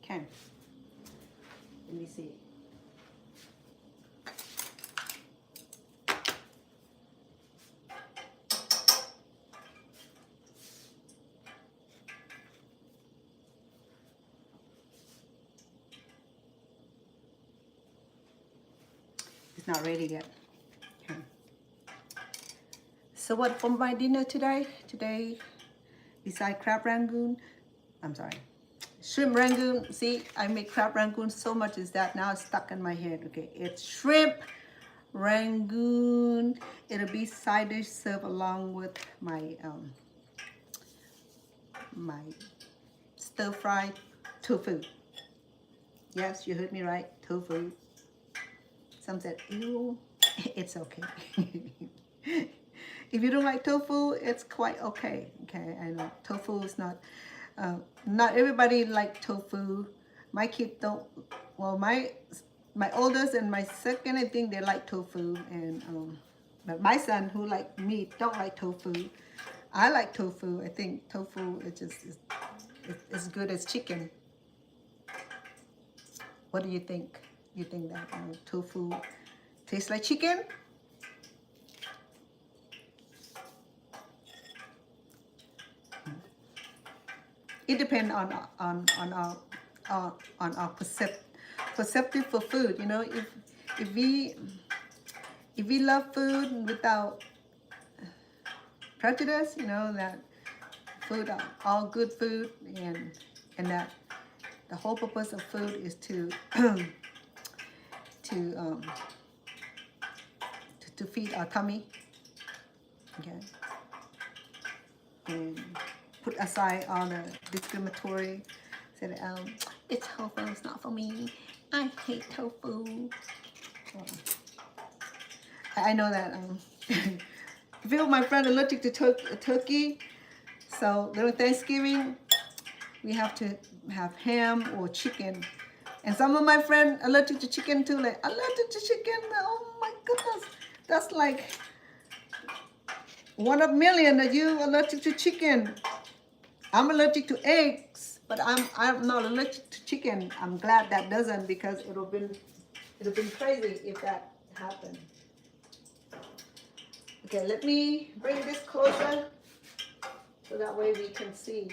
Okay. Let me see. It's not ready yet. Okay. So what for my dinner today? Today, beside crab rangoon, I'm sorry, shrimp rangoon. See, I make crab rangoon so much is that now it's stuck in my head. Okay, it's shrimp rangoon. It'll be side dish served along with my my stir fry tofu. Yes, you heard me right, tofu. Some said, ew, it's okay. If you don't like tofu, it's quite okay. Okay, I know tofu is not everybody like tofu. My kids don't. Well, my oldest and my second, I think they like tofu, and but my son, who like meat, don't like tofu. I like tofu. I think tofu is just is as good as chicken. What do you think? You think that tofu tastes like chicken? It depends on our perceptive for food. You know, if we love food without prejudice, you know that food are all good food, and that the whole purpose of food is to to feed our tummy. Okay, and put aside all the discriminatory, said it's tofu, it's not for me, I hate tofu. I know that a few of my friends are allergic to turkey, so during Thanksgiving we have to have ham or chicken, and some of my friends allergic to chicken too, like allergic to chicken. Oh my goodness, that's like one of a million that you allergic to chicken. I'm allergic to eggs, but I'm not allergic to chicken. I'm glad that doesn't, because it'll been crazy if that happened. Okay, let me bring this closer so that way we can see.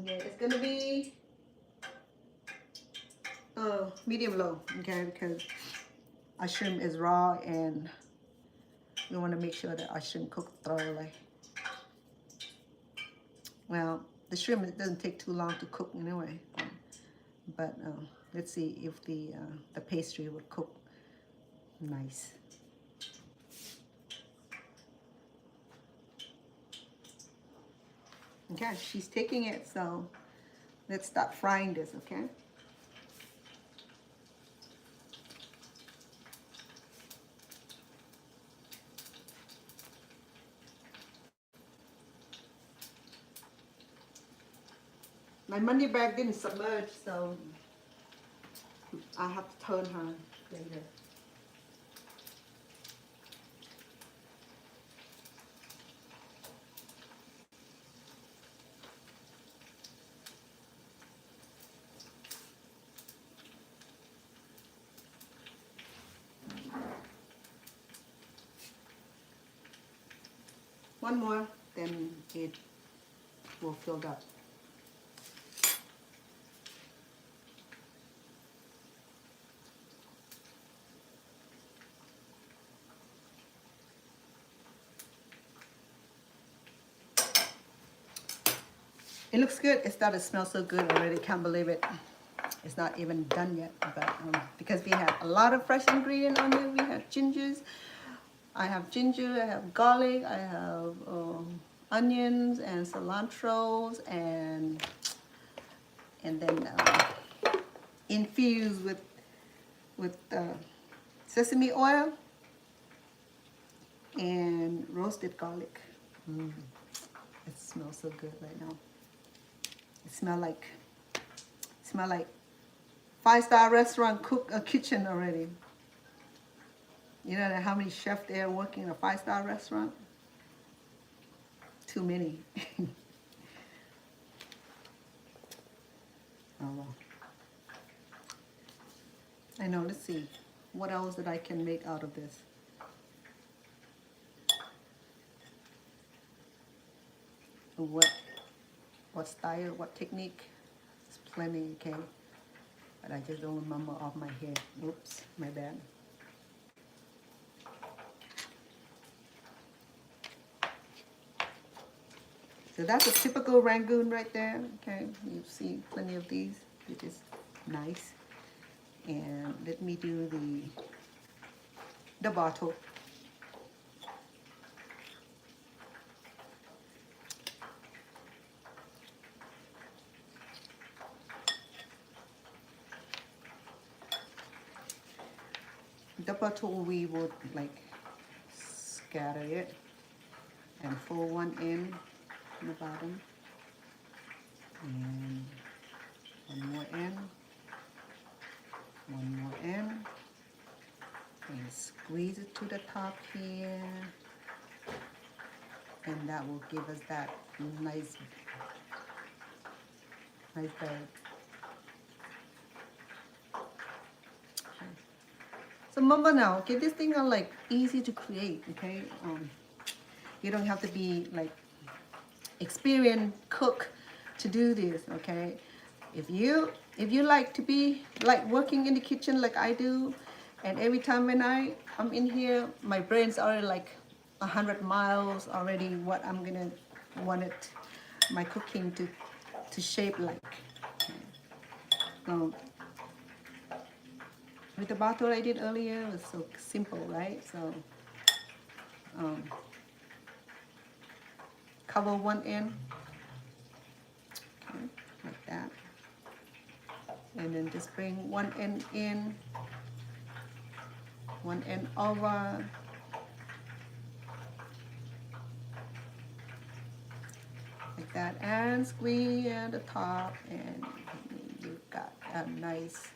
Okay, it's gonna be medium low, okay, because our shrimp is raw and we want to make sure that our shrimp cook thoroughly. Well, the shrimp, it doesn't take too long to cook anyway, but let's see if the pastry would cook nice. Okay, she's taking it, so let's start frying this, okay? My money bag didn't submerge, so I have to turn her later. One more, then it will fill up. It looks good. It started to smell so good already. Can't believe it. It's not even done yet, but because we have a lot of fresh ingredient on there. We have gingers. I have ginger. I have garlic. I have onions and cilantros, and then infused with sesame oil and roasted garlic. It smells so good right now. It smells like 5-star restaurant kitchen already. You know how many chefs there working in a 5-star restaurant? Too many. Oh well. I know. Let's see what else that I can make out of this. What style, what technique? It's plenty, okay? But I just don't remember off my head. Oops, my bad. So that's a typical Rangoon right there, okay? You see plenty of these, which is nice. And let me do the bottle. The bottle, we would like scatter it and fold one in the bottom, and one more in, one more in, and squeeze it to the top here, and that will give us that nice bag. So remember now, okay, this thing are like easy to create, okay? You don't have to be like experienced cook to do this, okay? If you like to be like working in the kitchen like I do, and every time when I'm in here, my brain's already like 100 miles already what I'm gonna want it, my cooking to shape like. Okay. So with the bottle I did earlier, it was so simple, right? So cover one end, okay, like that, and then just bring one end in, one end over, like that, and squeeze at the top, and you've got a nice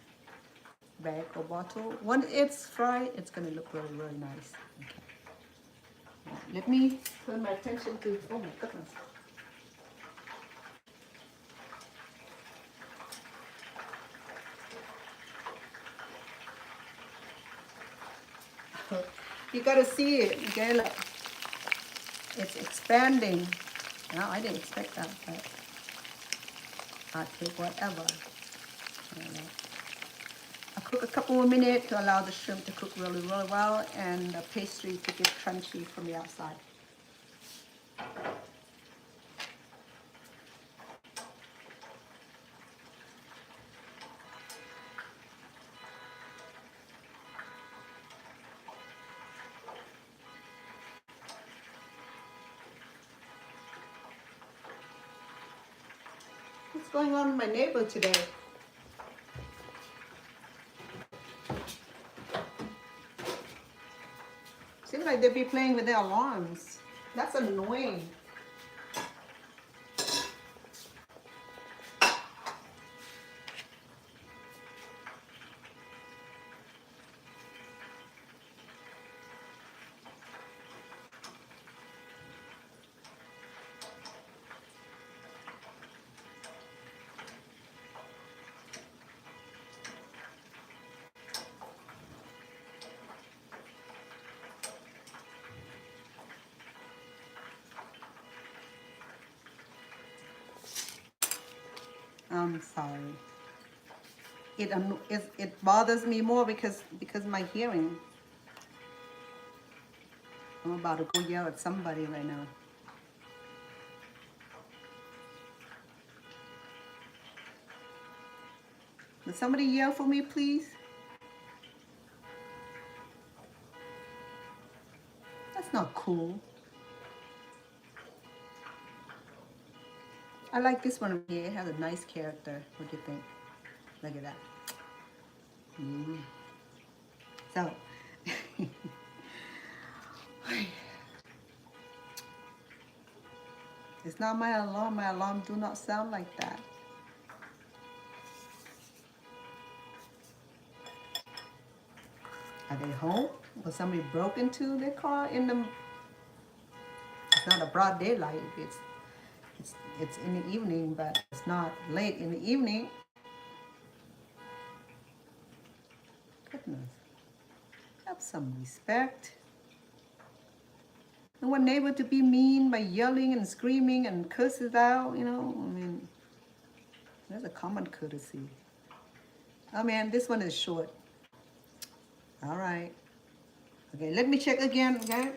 bag or bottle. Once it's fried, it's gonna look really, really nice. Okay. Let me turn my attention to, oh my goodness. You gotta see it, okay? Like, it's expanding. Now, I didn't expect that, but I'll take whatever. I'll cook a couple more minutes to allow the shrimp to cook really, really well, and the pastry to get crunchy from the outside. What's going on with my neighbor today? Seems like they be playing with their alarms. That's annoying. I'm sorry. It bothers me more because my hearing. I'm about to go yell at somebody right now. Will somebody yell for me, please? That's not cool. I like this one here. It has a nice character. What do you think? Look at that. So, it's not my alarm. My alarm do not sound like that. Are they home? Was somebody broke into their car in the? It's not a broad daylight. It's in the evening, but it's not late in the evening. Goodness, have some respect. No one neighbor to be mean by yelling and screaming and curses out. You know, I mean, that's a common courtesy. Oh man, this one is short. All right. Okay, let me check again, okay?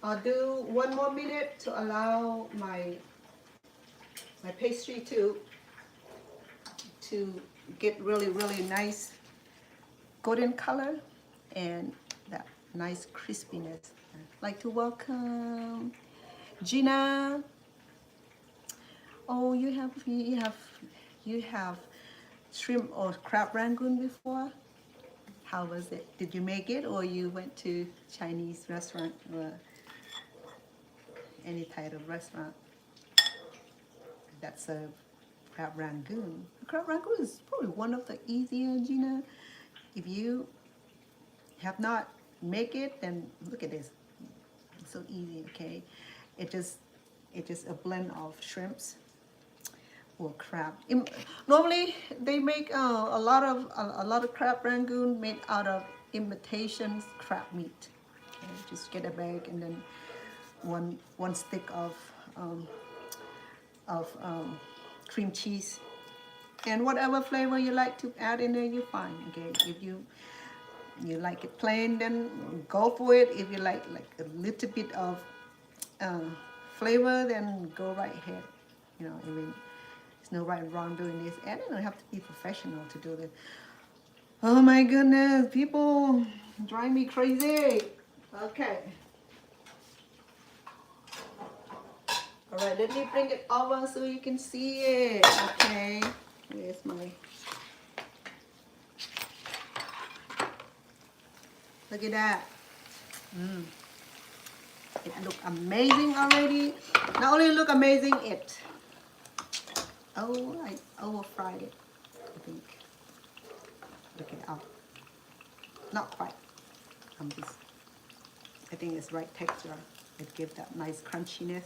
I'll do 1 more minute to allow my pastry to get really nice golden color and that nice crispiness. I'd like to welcome Gina. Oh, you have shrimp or crab rangoon before? How was it? Did you make it or you went to Chinese restaurant or any type of restaurant that serve crab rangoon? Crab rangoon is probably one of the easier, Gina. If you have not make it, then look at this. It's so easy, okay? It just a blend of shrimps or crab. Normally they make a lot of crab rangoon made out of imitation crab meat. Okay, just get a bag and then one stick of cream cheese and whatever flavor you like to add in there, you find. Okay, if you like it plain, then go for it. If you like a little bit of flavor, then go right ahead. You know, I mean, there's no right and wrong doing this, and you don't have to be professional to do this. Oh my goodness, people drive me crazy. Okay. All right, let me bring it over so you can see it. Okay, where's my... Look at that. It look amazing already. Not only look amazing, I over fried it, I think. Look it up. Not quite. I think it's right texture. It gives that nice crunchiness.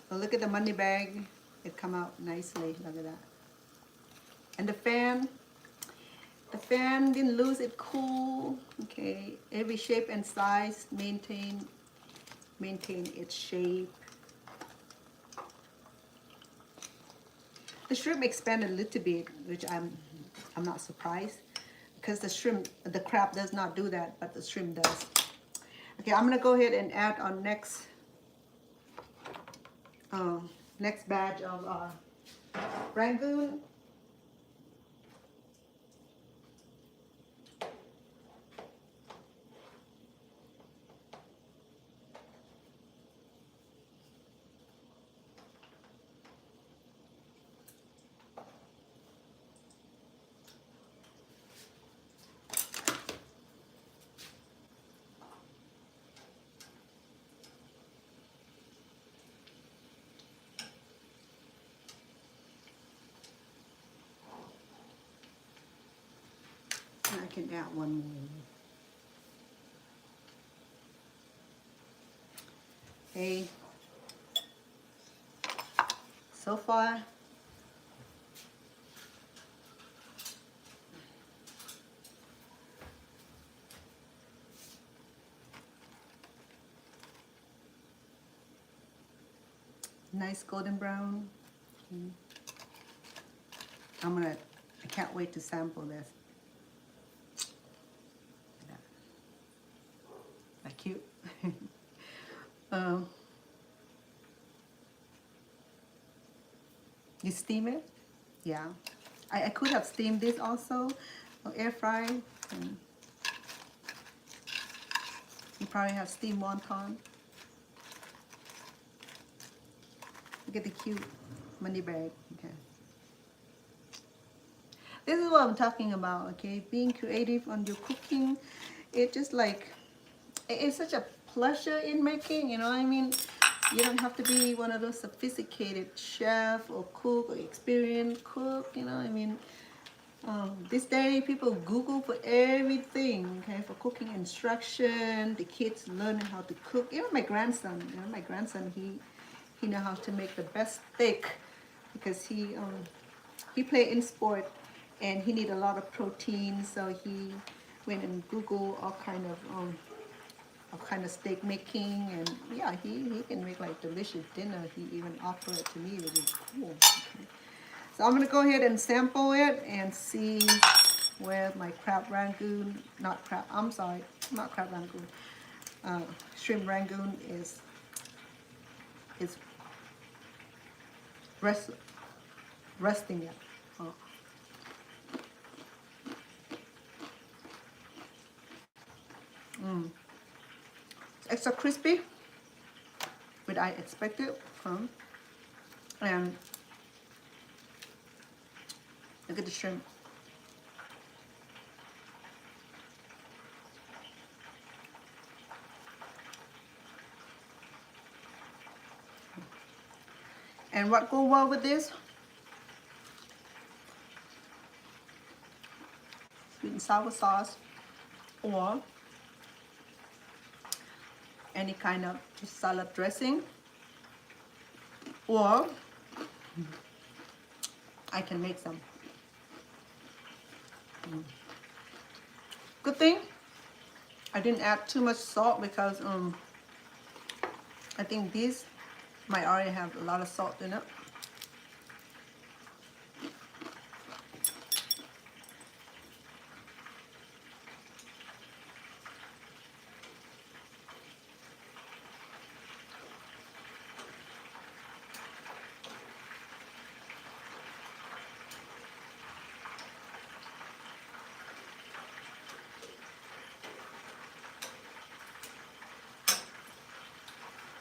But look at the money bag. It come out nicely. Look at that. And the fan didn't lose its cool. Okay, every shape and size maintain its shape. The shrimp expanded a little bit, which I'm not surprised because the crab does not do that, but the shrimp does. Okay, I'm gonna go ahead and add our next batch of Rangoon. I can add one more. Okay. So far, nice golden brown. I can't wait to sample this. That cute. You steam it? Yeah. I could have steamed this also, or air fry. You probably have steamed wonton. Look at the cute money bag. Okay. This is what I'm talking about, okay? Being creative on your cooking. It just like, it's such a pleasure in making, you know what I mean? You don't have to be one of those sophisticated chef or cook or experienced cook, you know what I mean? This day, people Google for everything, okay? For cooking instruction, the kids learning how to cook. Even my grandson, he know how to make the best steak because he play in sport and he need a lot of protein, so he went and Google all kind of steak making, and yeah, he can make like delicious dinner. He even offered it to me, which is cool. Okay. So I'm gonna go ahead and sample it and see where my crab rangoon, not crab rangoon, shrimp rangoon is resting it. Oh. It's extra crispy, which I expected from. And look at the shrimp. And what go well with this? Sweet and sour sauce, or any kind of salad dressing, or I can make some. Good thing I didn't add too much salt because I think these might already have a lot of salt in it.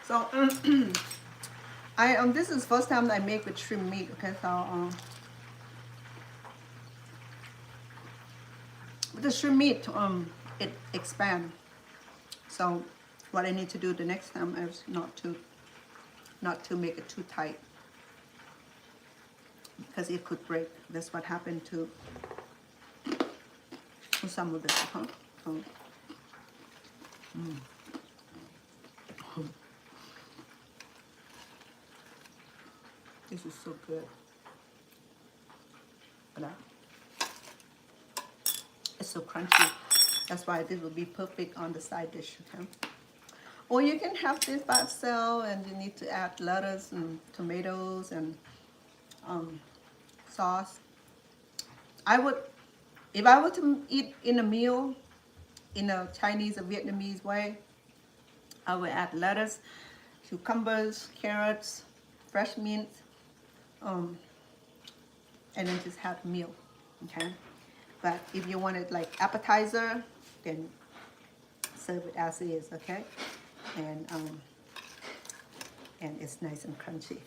So this is the first time I make with shrimp meat. Okay, so with the shrimp meat, it expands. So what I need to do the next time is not to make it too tight, because it could break. That's what happened to some of it. Huh? So, this is so good. It's so crunchy. That's why this will be perfect on the side dish. Okay? Or you can have this by itself, and you need to add lettuce and tomatoes and sauce. I would, if I were to eat in a meal in a Chinese or Vietnamese way, I would add lettuce, cucumbers, carrots, fresh mint, and then just have a meal, okay? But if you want it like appetizer, then serve it as is, okay? And it's nice and crunchy.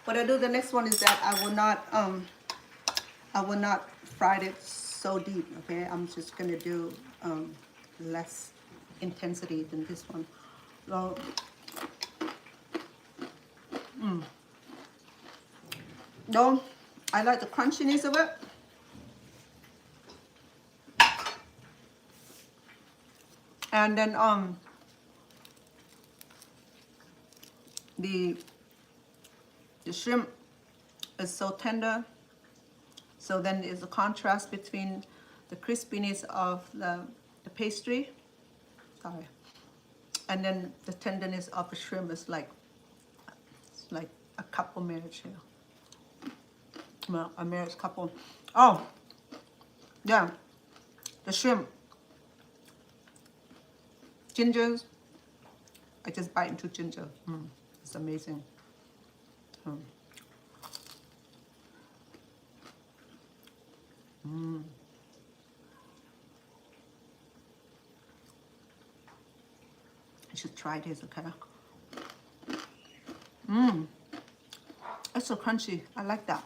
What I do the next one is that I will not fry it so deep, okay? I'm just gonna do less intensity than this one. So, no, I like the crunchiness of it. And then the shrimp is so tender. So then there's a contrast between the crispiness of the pastry, sorry, and then the tenderness of the shrimp is like, it's like a couple marriage here. Well, a marriage couple. Oh, yeah, the shrimp. Gingers, I just bite into ginger. It's amazing. You should try this, okay? It's so crunchy. I like that.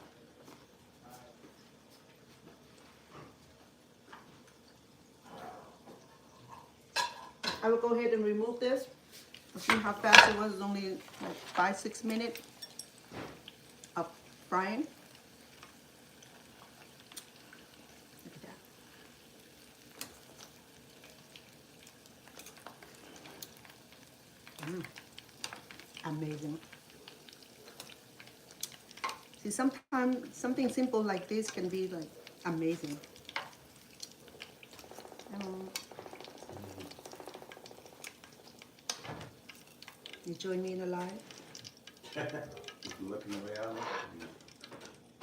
I will go ahead and remove this. See how fast it was. It's only like 5-6 minutes of frying. Look at that. Amazing. See, sometimes something simple like this can be like amazing. You join me in a live? Looking the way I look.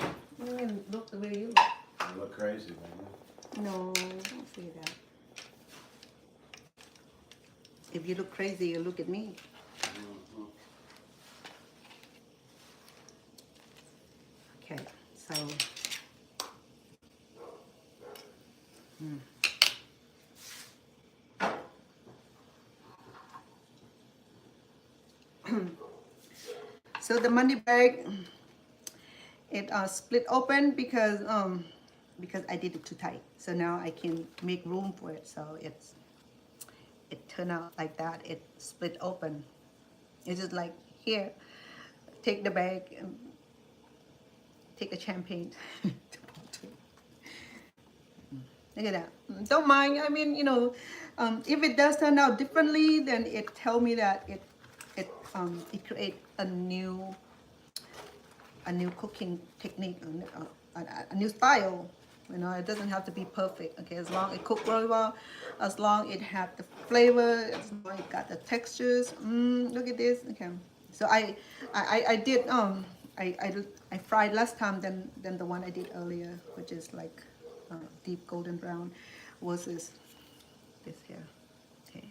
I mean, look the way you look. I look crazy, man. No, don't say that. If you look crazy, you look at me. Okay, so. So the money bag, it split open because I did it too tight. So now I can make room for it. So it turned out like that. It split open. It's just like, here, take the bag and take the champagne. Look at that. Don't mind. I mean, you know, if it does turn out differently, then it tell me that it create a new cooking technique, a new style. You know, it doesn't have to be perfect. Okay, as long as it cooked really well, as long it had the flavor, as long it got the textures. Look at this. Okay, so I did I fried less time than the one I did earlier, which is like deep golden brown, versus this here. Okay,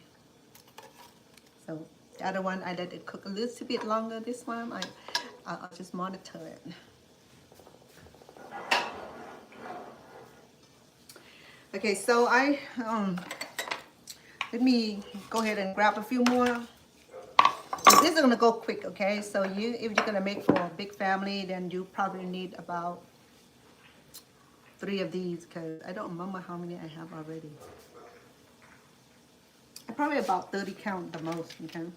so the other one I let it cook a little bit longer. This one I'll just monitor it. Okay, so let me go ahead and grab a few more. So this is gonna go quick, okay? So if you're gonna make for a big family, then you probably need about 3 of these, because I don't remember how many I have already. Probably about 30 count the most, okay?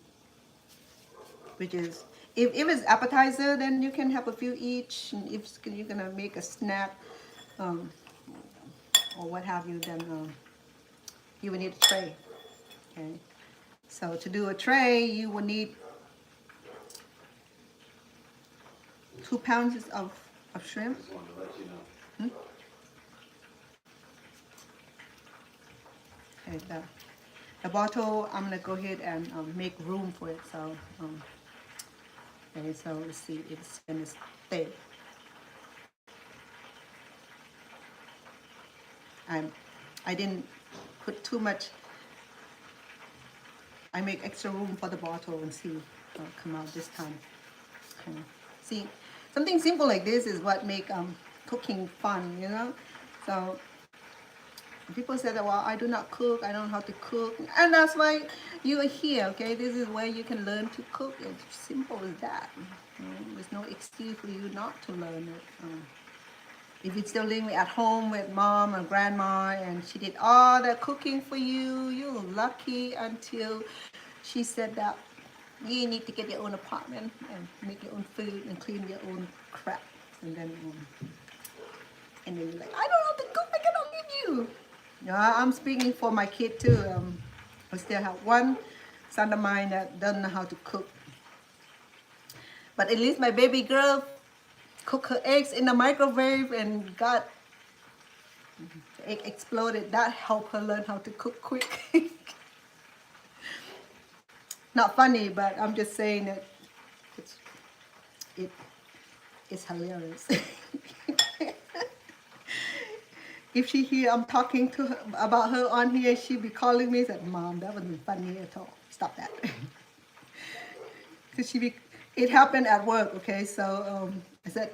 Which is, if it's appetizer, then you can have a few each. And if you're gonna make a snack, or what have you, then you will need a tray, okay? So to do a tray, you will need 2 pounds of shrimp. Just wanted to let you know. Okay, the bottle, I'm gonna go ahead and make room for it. So, okay, so let's see, it's gonna stay. I didn't put too much. I make extra room for the bottle and see it'll come out this time. Okay. See, something simple like this is what make cooking fun, you know. So people say that, well, I do not cook, I don't know how to cook, and that's why you are here. Okay, this is where you can learn to cook. It's simple as that. You know, there's no excuse for you not to learn it. If you're still living at home with mom or grandma and she did all the cooking for you, you're lucky until she said that you need to get your own apartment and make your own food and clean your own crap. And then you're like, I don't know how to cook, I cannot leave you. Yeah, I'm speaking for my kid too. I still have one son of mine that doesn't know how to cook. But at least my baby girl cooked her eggs in the microwave and got the egg exploded. That helped her learn how to cook quick. Not funny, but I'm just saying that it's hilarious. If she hear I'm talking to her about her on here, she'd be calling me and said, Mom, that wasn't funny at all. Stop that. Because it happened at work, okay? So I said,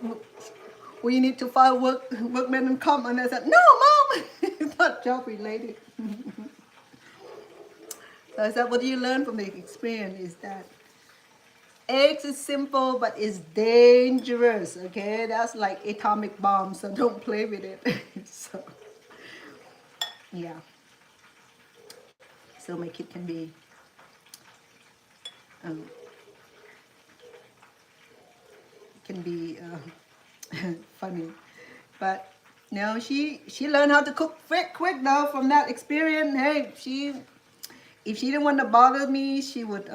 we need to file workman comp. And I said, no, Mom, it's not job related. So I said, what do you learn from the experience is that eggs is simple, but it's dangerous, okay? That's like atomic bomb, so don't play with it. So, yeah. So my kid can be funny, but no, she learned how to cook quick now from that experience. Hey, if she didn't want to bother me, she would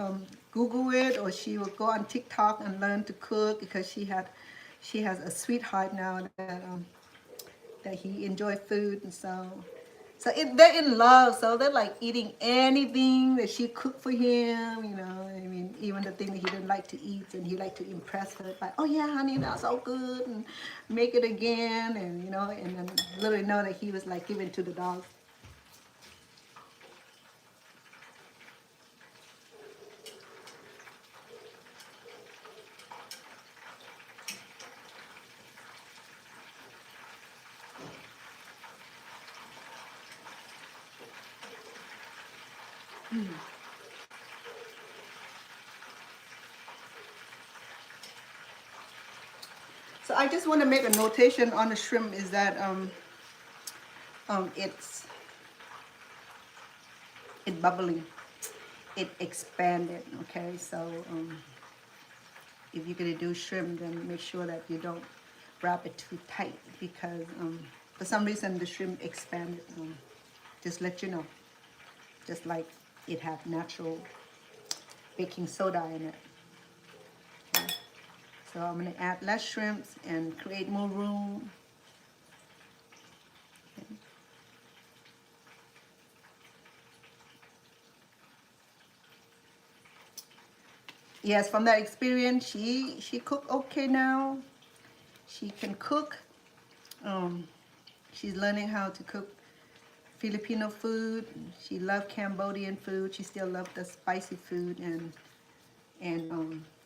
Google it, or she would go on TikTok and learn to cook, because she has a sweetheart now that he enjoys food, and they're in love, so they're like eating anything that she cooked for him, you know. I mean, even the thing that he didn't like to eat, and he liked to impress her by, oh yeah, honey, that's so good, and make it again, and you know, and then little know that he was like giving to the dogs. So I just want to make a notation on the shrimp is that it's bubbling, it expanded. Okay, so if you're gonna do shrimp, then make sure that you don't wrap it too tight, because for some reason the shrimp expanded. Just let you know, just like it had natural baking soda in it. Okay. So I'm going to add less shrimps and create more room. Okay. Yes, from that experience, she cooked okay now. She can cook. She's learning how to cook Filipino food. She loved Cambodian food. She still loved the spicy food, and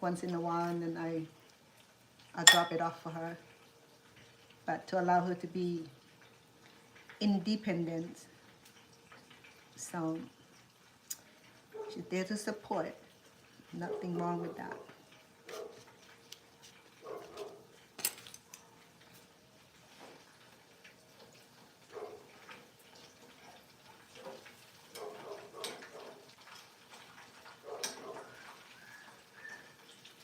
once in a while, and then I drop it off for her. But to allow her to be independent, so she's there to support. Nothing wrong with that.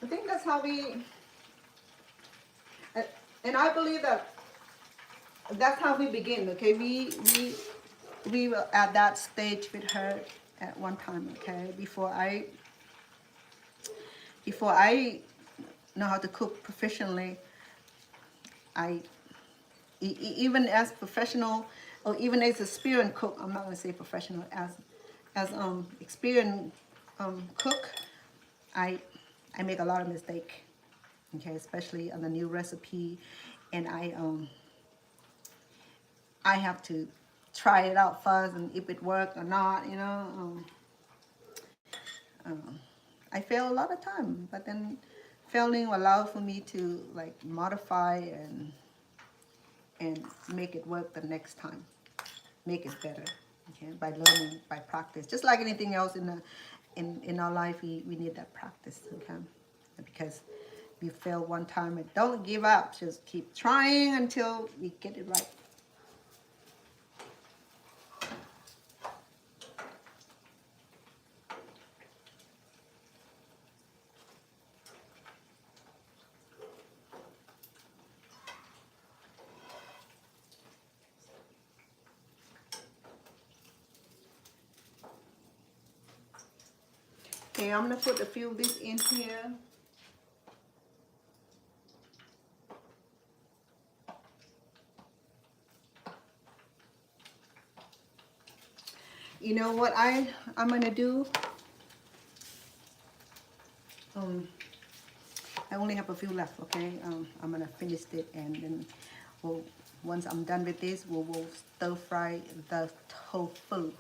I think that's how and I believe that that's how we begin. Okay, we were at that stage with her at one time, okay? Before I know how to cook professionally, I even as professional or even as experienced cook, I'm not gonna say professional, as experienced cook, I make a lot of mistake, okay, especially on the new recipe, and I have to try it out first and if it worked or not, you know. I fail a lot of time, but then failing allow for me to like modify and make it work the next time, make it better, okay, by learning, by practice. Just like anything else in our life, we need that practice, okay? Because we fail one time and don't give up, just keep trying until we get it right. Okay, I'm gonna put a few of these in here. You know what I'm gonna do? I only have a few left, okay? I'm gonna finish it, and then once I'm done with this, we'll stir fry the tofu.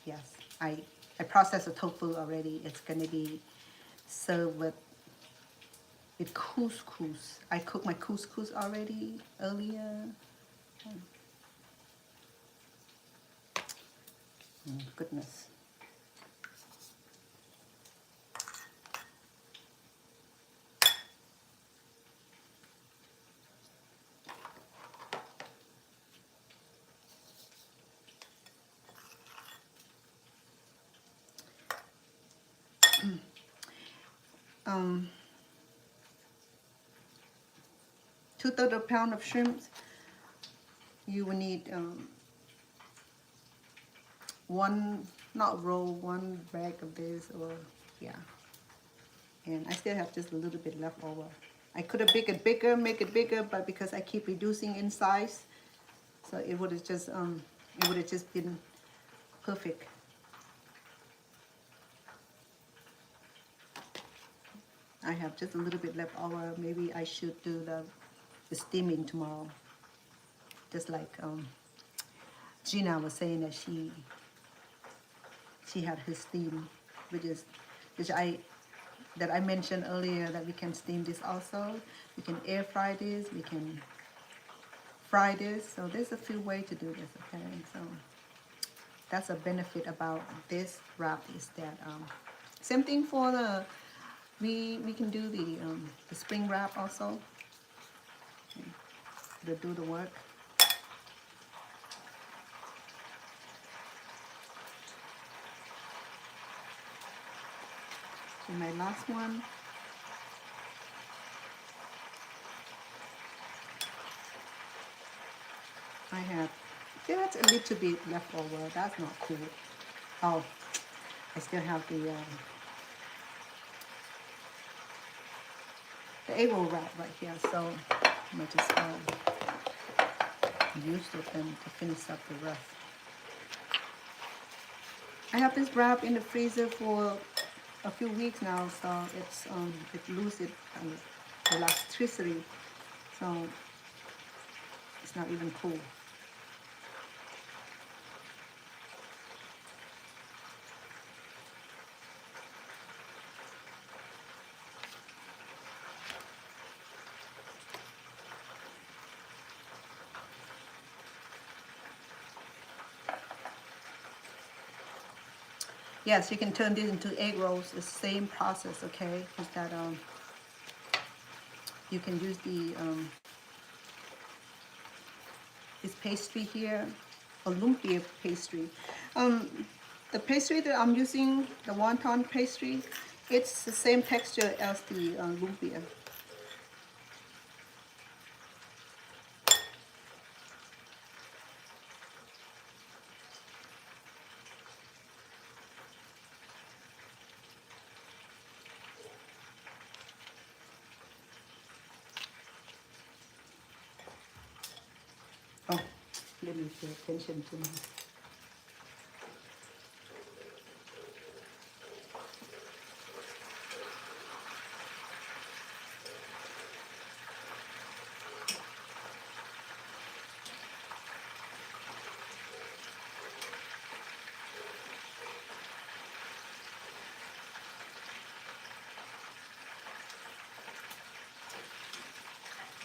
Yes, I processed the tofu already. It's gonna be served with couscous. I cooked my couscous already earlier. Goodness. Um, 2/3 of a pound of shrimps. You will need one, not roll, one bag of this, or yeah. And I still have just a little bit left over. I could have make it bigger, but because I keep reducing in size, so it would have just been perfect. I have just a little bit left over. Maybe I should do the steaming tomorrow. Just like Gina was saying that she had her steam, which I mentioned earlier, that we can steam this also. We can air fry this. We can fry this. So there's a few ways to do this. Okay, so that's a benefit about this wrap, is that same thing for the we can do the spring wrap also. Okay, to do the work. So my last one. I have just a little bit left over. That's not cool. Oh, I still have the egg roll wrap right here. So I'm gonna just use it and to finish up the rest. I have this wrap in the freezer for a few weeks now, so it loses elasticity, so it's not even cool. Yes, you can turn this into egg rolls. The same process, okay? Is that you can use this pastry here, a lumpia pastry. The pastry that I'm using, the wonton pastry, it's the same texture as the lumpia. really pay attention to me.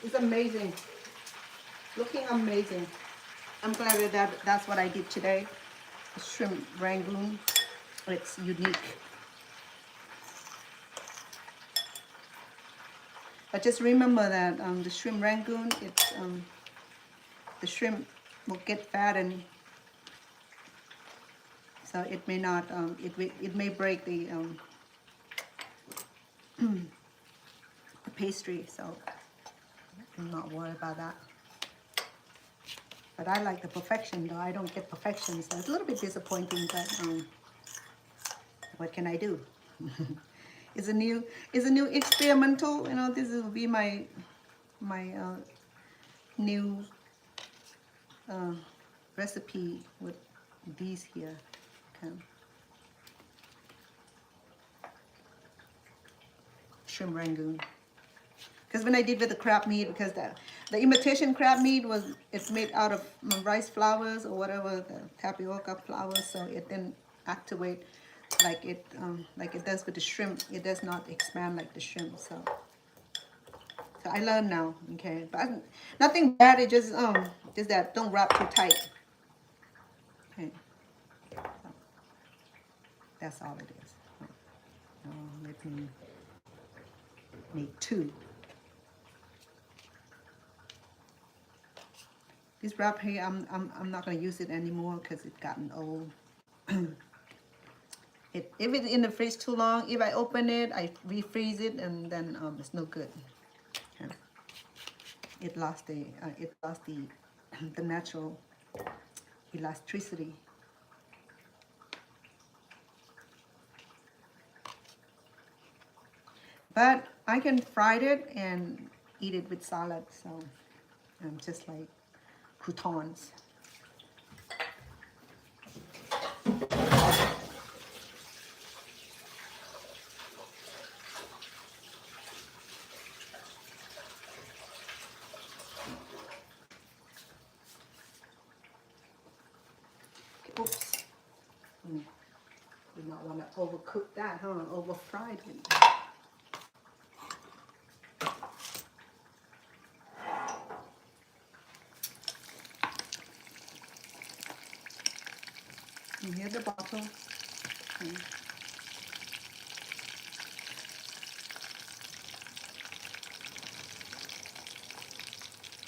It's amazing. Looking amazing. I'm glad that's what I did today. Shrimp Rangoon. It's unique. But just remember that the shrimp Rangoon, it's the shrimp will get fat, and so it may not it may break the pastry. So I'm not worried about that. But I like the perfection, though. I don't get perfection, so it's a little bit disappointing. But what can I do? It's a new experimental. You know, this will be my new recipe with these here. Okay. Shrimp Rangoon. Because when I did with the crab meat, because the imitation crab meat it's made out of rice flours or whatever, the tapioca flours, so it didn't activate like it does with the shrimp. It does not expand like the shrimp. So I learned now. Okay, but nothing bad. It just that don't wrap too tight. Okay, so that's all it is. Let me make two. This wrap here, I'm not gonna use it anymore because it's gotten old. If it's in the fridge too long, if I open it, I refreeze it, and then it's no good. Okay. It lost the the natural elasticity. But I can fry it and eat it with salad, so just like croutons. Oops. You not want to overcook that, huh? Over fried it. And here's the bottle. Okay.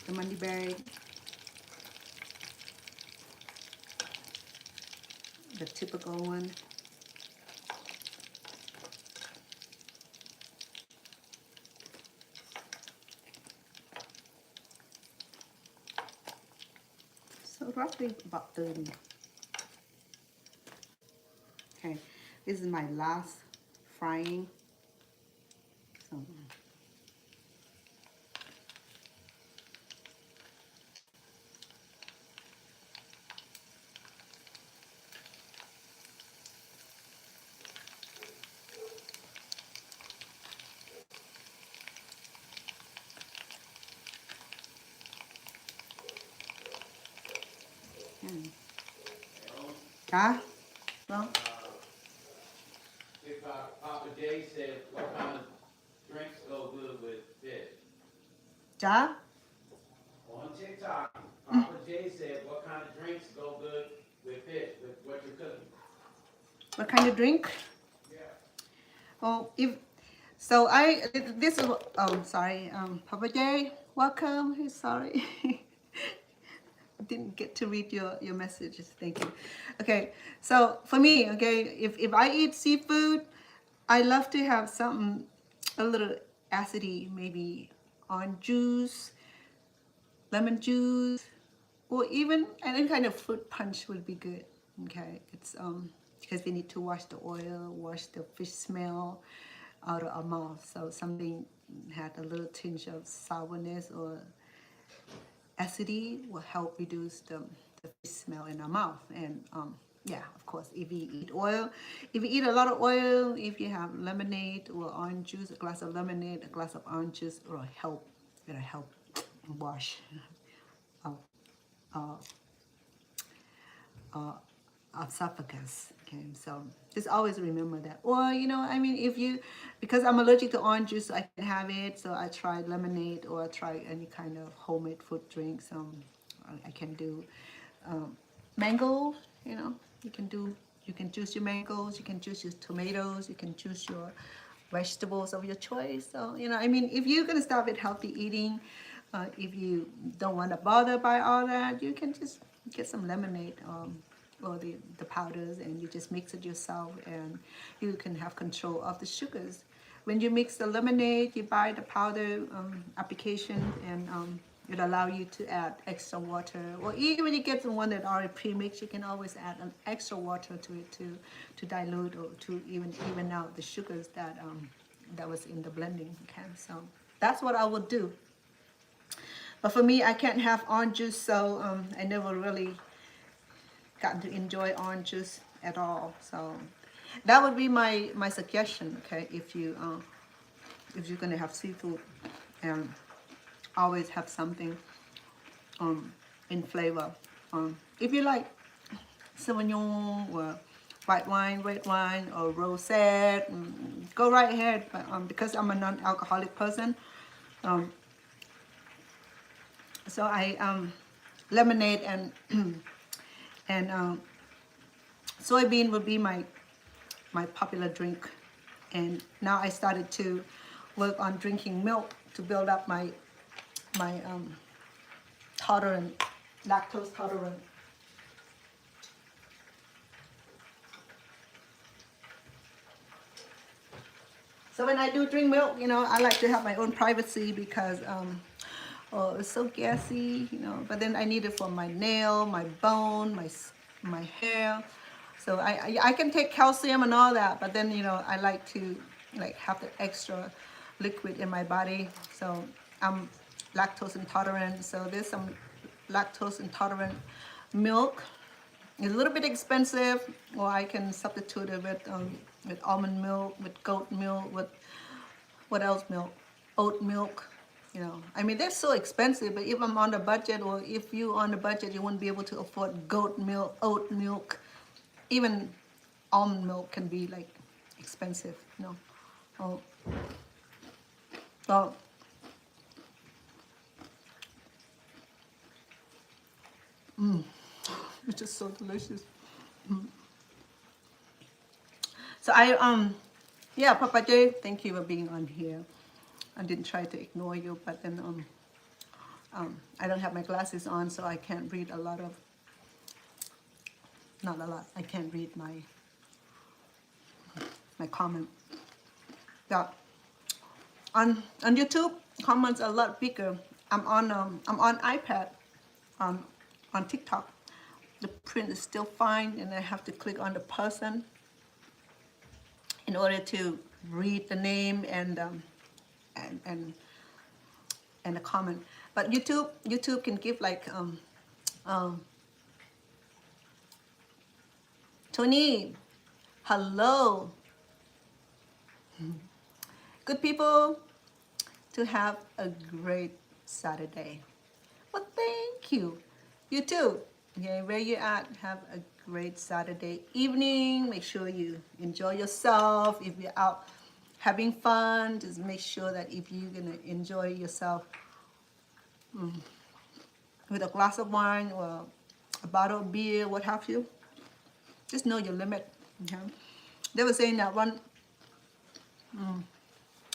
The money bag. The typical one. So roughly about 30. Okay, this is my last frying. So, Huh? Well, If Papa J said, what kind of drinks go good with fish? Ja? On TikTok, Papa J said, what kind of drinks go good with fish, with what you're cooking? What kind of drink? Yeah. Oh, this is, sorry, Papa J, welcome. Hey, sorry. Didn't get to read your messages. Thank you. Okay, so for me, okay, if I eat seafood, I love to have something a little acidy, maybe orange juice, lemon juice, or even any kind of fruit punch would be good. Okay, it's because we need to wash the oil, wash the fish smell out of our mouth. So something had a little tinge of sourness or acidity will help reduce the fish smell in our mouth. And yeah, of course, if you eat oil, if you eat a lot of oil, if you have lemonade or orange juice, a glass of lemonade, a glass of orange juice, it'll help. It'll help wash esophagus. Okay, so just always remember that. Or I mean, if you, because I'm allergic to orange juice, so I can have it. So I tried lemonade, or I tried any kind of homemade fruit drinks. I can do mango. You can do. You can juice your mangoes. You can juice your tomatoes. You can juice your vegetables of your choice. So I mean, if you're gonna start with healthy eating, if you don't want to bother by all that, you can just get some lemonade. Or the powders, and you just mix it yourself, and you can have control of the sugars. When you mix the lemonade, you buy the powder application, and it allows you to add extra water, or even when you get the one that already pre-mixed, you can always add an extra water to it to dilute or to even out the sugars that was in the blending. Okay, so that's what I would do. But for me, I can't have orange juice, so I never really gotten to enjoy orange juice at all. So that would be my suggestion. Okay, if you're gonna have seafood, and always have something in flavor. If you like Sauvignon or white wine, red wine, or rosé, go right ahead. But because I'm a non-alcoholic person, so I lemonade and and soybean would be my popular drink. And now I started to work on drinking milk to build up my lactose tolerant. So when I do drink milk, I like to have my own privacy, because oh, it's so gassy, but then I need it for my nail, my bone, my hair. So I can take calcium and all that, but then I like to have the extra liquid in my body. So I'm lactose intolerant. So there's some lactose intolerant milk. It's a little bit expensive, or I can substitute it with almond milk, with goat milk, with what else milk, oat milk. I mean, they're so expensive, but if I'm on the budget, or if you're on the budget, you wouldn't be able to afford goat milk, oat milk, even almond milk can be expensive, Oh, well, it's just so delicious. So yeah, Papa J, thank you for being on here. I didn't try to ignore you, but then I don't have my glasses on, so I can't read a lot of, not a lot, I can't read my comment. Yeah. On YouTube, comments are a lot bigger. I'm on iPad, on TikTok. The print is still fine, and I have to click on the person in order to read the name and the comment. But YouTube can give Tony, hello. Good people, to have a great Saturday. Well, thank you. You too. Okay, where you at, have a great Saturday evening. Make sure you enjoy yourself. If you're out having fun, just make sure that if you're gonna enjoy yourself with a glass of wine or a bottle of beer, what have you, just know your limit. Okay? They were saying that one,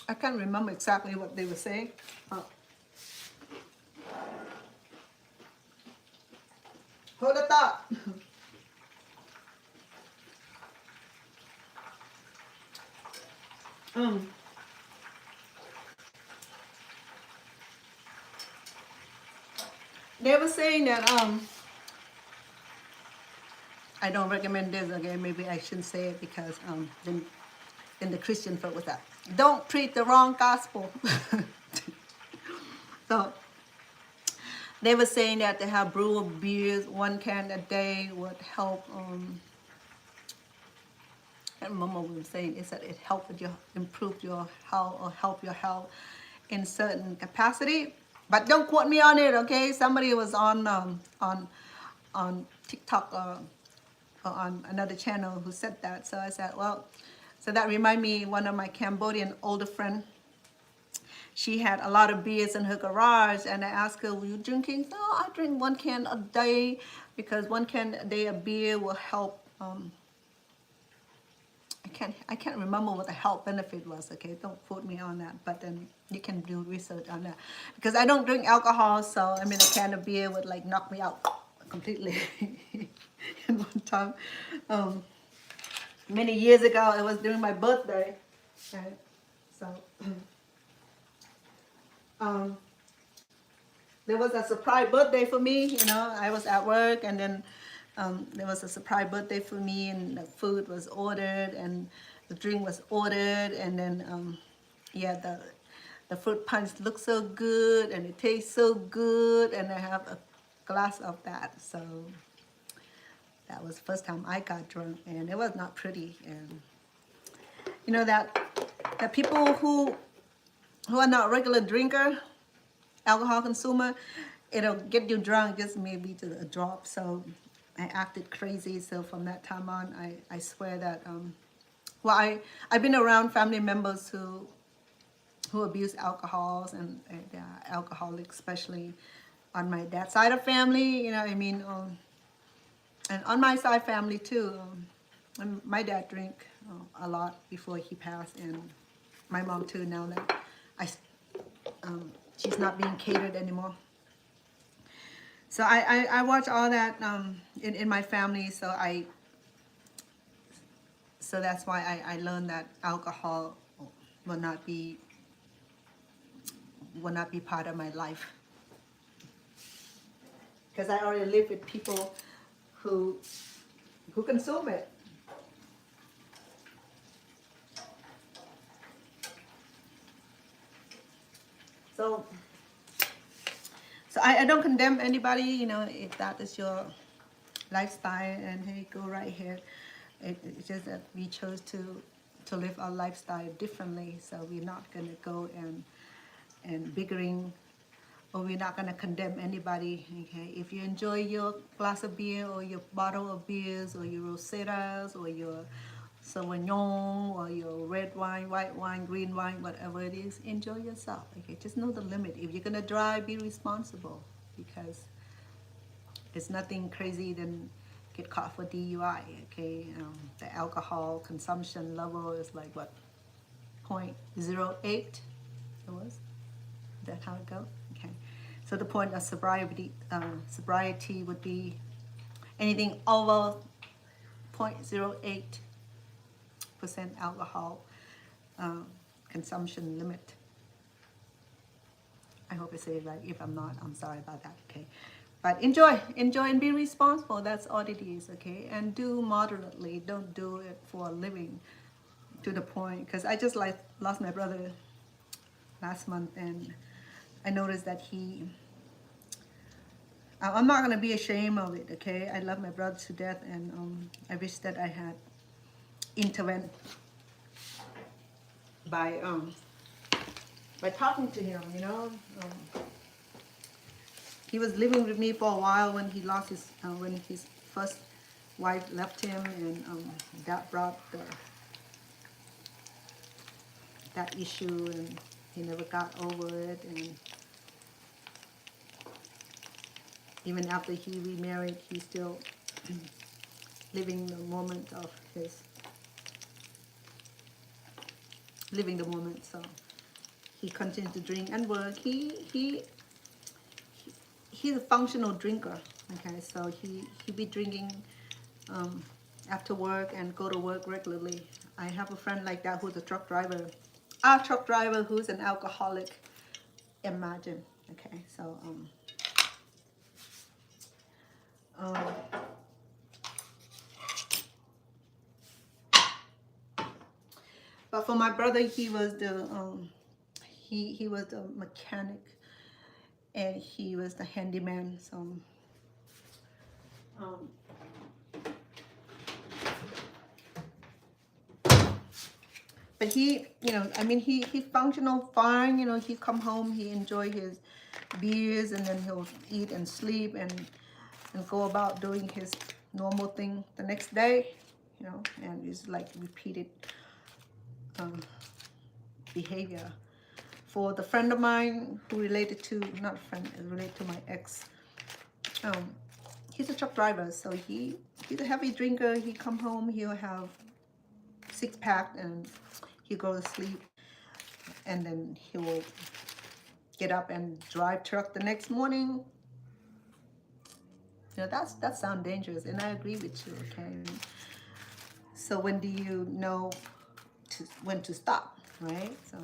I can't remember exactly what they were saying. Hold the thought. They were saying that I don't recommend this. Okay, maybe I shouldn't say it, because then the Christian folk was that don't preach the wrong gospel. So they were saying that they have brew of beers, 1 can a day would help. And Mama was saying is that it helped with your improve your health or help your health in certain capacity. But don't quote me on it, okay? Somebody was on TikTok or on another channel who said that. So I said, well, so that remind me one of my Cambodian older friend. She had a lot of beers in her garage, and I asked her, "Were you drinking?" No, I drink 1 can a day because 1 can a day of beer will help. I can't remember what the health benefit was. Okay, don't quote me on that. But then you can do research on that because I don't drink alcohol, so I mean a can of beer would like knock me out completely. And one time, many years ago, it was during my birthday. Okay, so. There was a surprise birthday for me, you know. I was at work, and then there was a surprise birthday for me, and the food was ordered, and the drink was ordered, and then yeah, the fruit punch looked so good, and it tastes so good, and I have a glass of that. So that was the first time I got drunk, and it was not pretty. And you know that people who are not regular drinker, alcohol consumer, it'll get you drunk just maybe to a drop. So I acted crazy. So from that time on, I swear that well, I've been around family members who abuse alcohols and alcoholics, especially on my dad's side of family. You know, I mean, and on my side family too. And my dad drank a lot before he passed, and my mom too. Now that she's not being catered anymore. So I watch all that in my family. So that's why I learned that alcohol will not be part of my life, because I already live with people who consume it. So I don't condemn anybody, you know, if that is your lifestyle, and hey, go right ahead. It's just that we chose to live our lifestyle differently, so we're not gonna go and bickering, or we're not gonna condemn anybody. Okay, if you enjoy your glass of beer or your bottle of beers or your rosetas or your Sauvignon or your red wine, white wine, green wine, whatever it is, enjoy yourself. Okay, just know the limit. If you're gonna drive, be responsible, because it's nothing crazy than get caught for DUI. Okay, the alcohol consumption level is like what, 0.08. It was. Is that how it goes? Okay, so the point of sobriety would be anything over 0.08% alcohol consumption limit. I hope I say it right. If I'm not, I'm sorry about that. Okay, but enjoy and be responsible. That's all it is. Okay, and do moderately. Don't do it for a living to the point, because I just lost my brother last month, and I noticed that I'm not gonna be ashamed of it. Okay, I love my brother to death, and I wish that I had intervened by talking to him, you know. He was living with me for a while when he lost when his first wife left him, and that brought that issue, and he never got over it. And even after he remarried, he's still living the moment of his living the moment. So he continues to drink and work. He's a functional drinker. Okay, so he be drinking after work and go to work regularly. I have a friend like that who's a truck driver. A truck driver who's an alcoholic. Imagine. Okay, so but for my brother, he was the mechanic and he was the handyman. So um, but he, you know, I mean, he functional fine. You know, he come home, he enjoy his beers, and then he'll eat and sleep and go about doing his normal thing the next day. You know, and it's like repeated behavior. For the friend of mine who related to, not friend, related to my ex, he's a truck driver, so he's a heavy drinker. He come home, he'll have 6-pack, and he'll go to sleep, and then he will get up and drive truck the next morning. You know, that sounds dangerous, and I agree with you. Okay, so when do you know when to stop, right? So,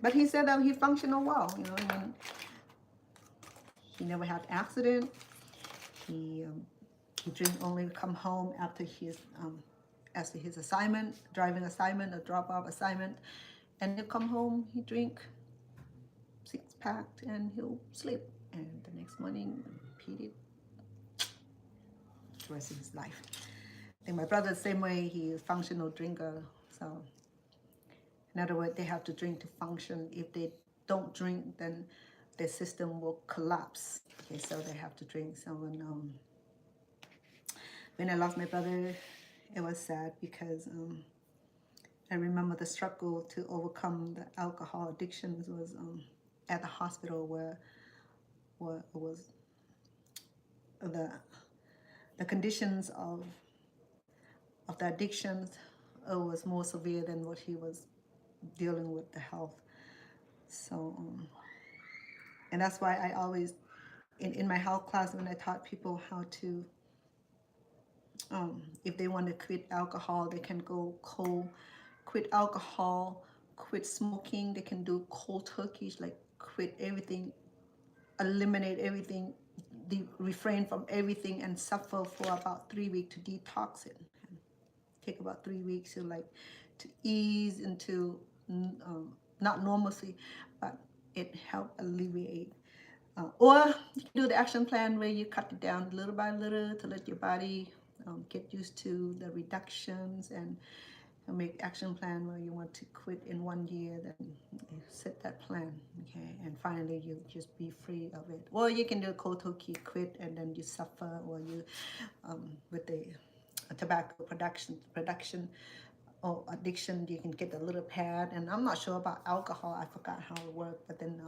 but he said that he functional well. You know, I mean, he never had accident. He drink only come home after his assignment, driving assignment, or drop off assignment, and he'll come home. He drink 6-pack and he'll sleep, and the next morning repeat it the rest of his life. I think my brother the same way. He is functional drinker, so in other words, they have to drink to function. If they don't drink, then their system will collapse. Okay, so they have to drink. So when I lost my brother, it was sad because I remember the struggle to overcome the alcohol addictions was at the hospital where it was the conditions of the addictions was more severe than what he was dealing with the health. So and that's why I always in my health class, when I taught people how to if they want to quit alcohol, they can go cold, quit alcohol, quit smoking. They can do cold turkeys, like quit everything, eliminate everything, refrain from everything, and suffer for about 3 weeks to detox it. Take about 3 weeks to ease into not normalcy, but it helped alleviate. Or you can do the action plan where you cut it down little by little to let your body get used to the reductions, and make action plan where you want to quit in 1 year. Then you set that plan, okay, and finally you just be free of it. Or you can do a cold turkey quit, and then you suffer, or you with the tobacco production or addiction, you can get a little pad. And I'm not sure about alcohol, I forgot how it worked, but then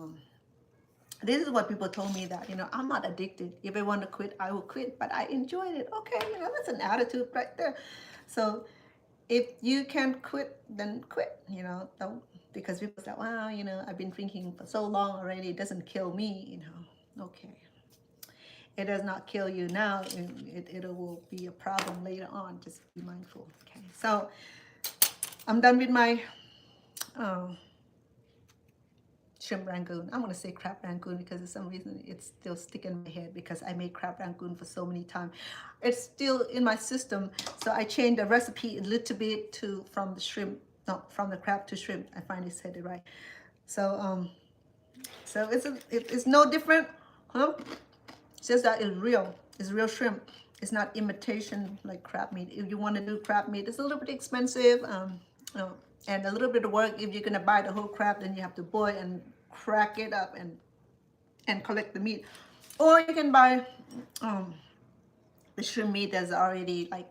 this is what people told me, that, you know, I'm not addicted. If I want to quit, I will quit, but I enjoyed it. Okay, you know, that's an attitude right there. So if you can quit, then quit, you know, don't, because people say, wow, you know, I've been drinking for so long already, it doesn't kill me, you know. Okay. It does not kill you now. It will be a problem later on. Just be mindful. Okay. So I'm done with my shrimp rangoon. I'm gonna say crab rangoon because for some reason it's still sticking in my head, because I made crab rangoon for so many times. It's still in my system, so I changed the recipe a little bit from the crab to shrimp. I finally said it right. So so it's no different, huh? It's just that it's real shrimp. It's not imitation like crab meat. If you want to do crab meat, it's a little bit expensive. And a little bit of work. If you're gonna buy the whole crab, then you have to boil and crack it up and collect the meat. Or you can buy the shrimp meat that's already like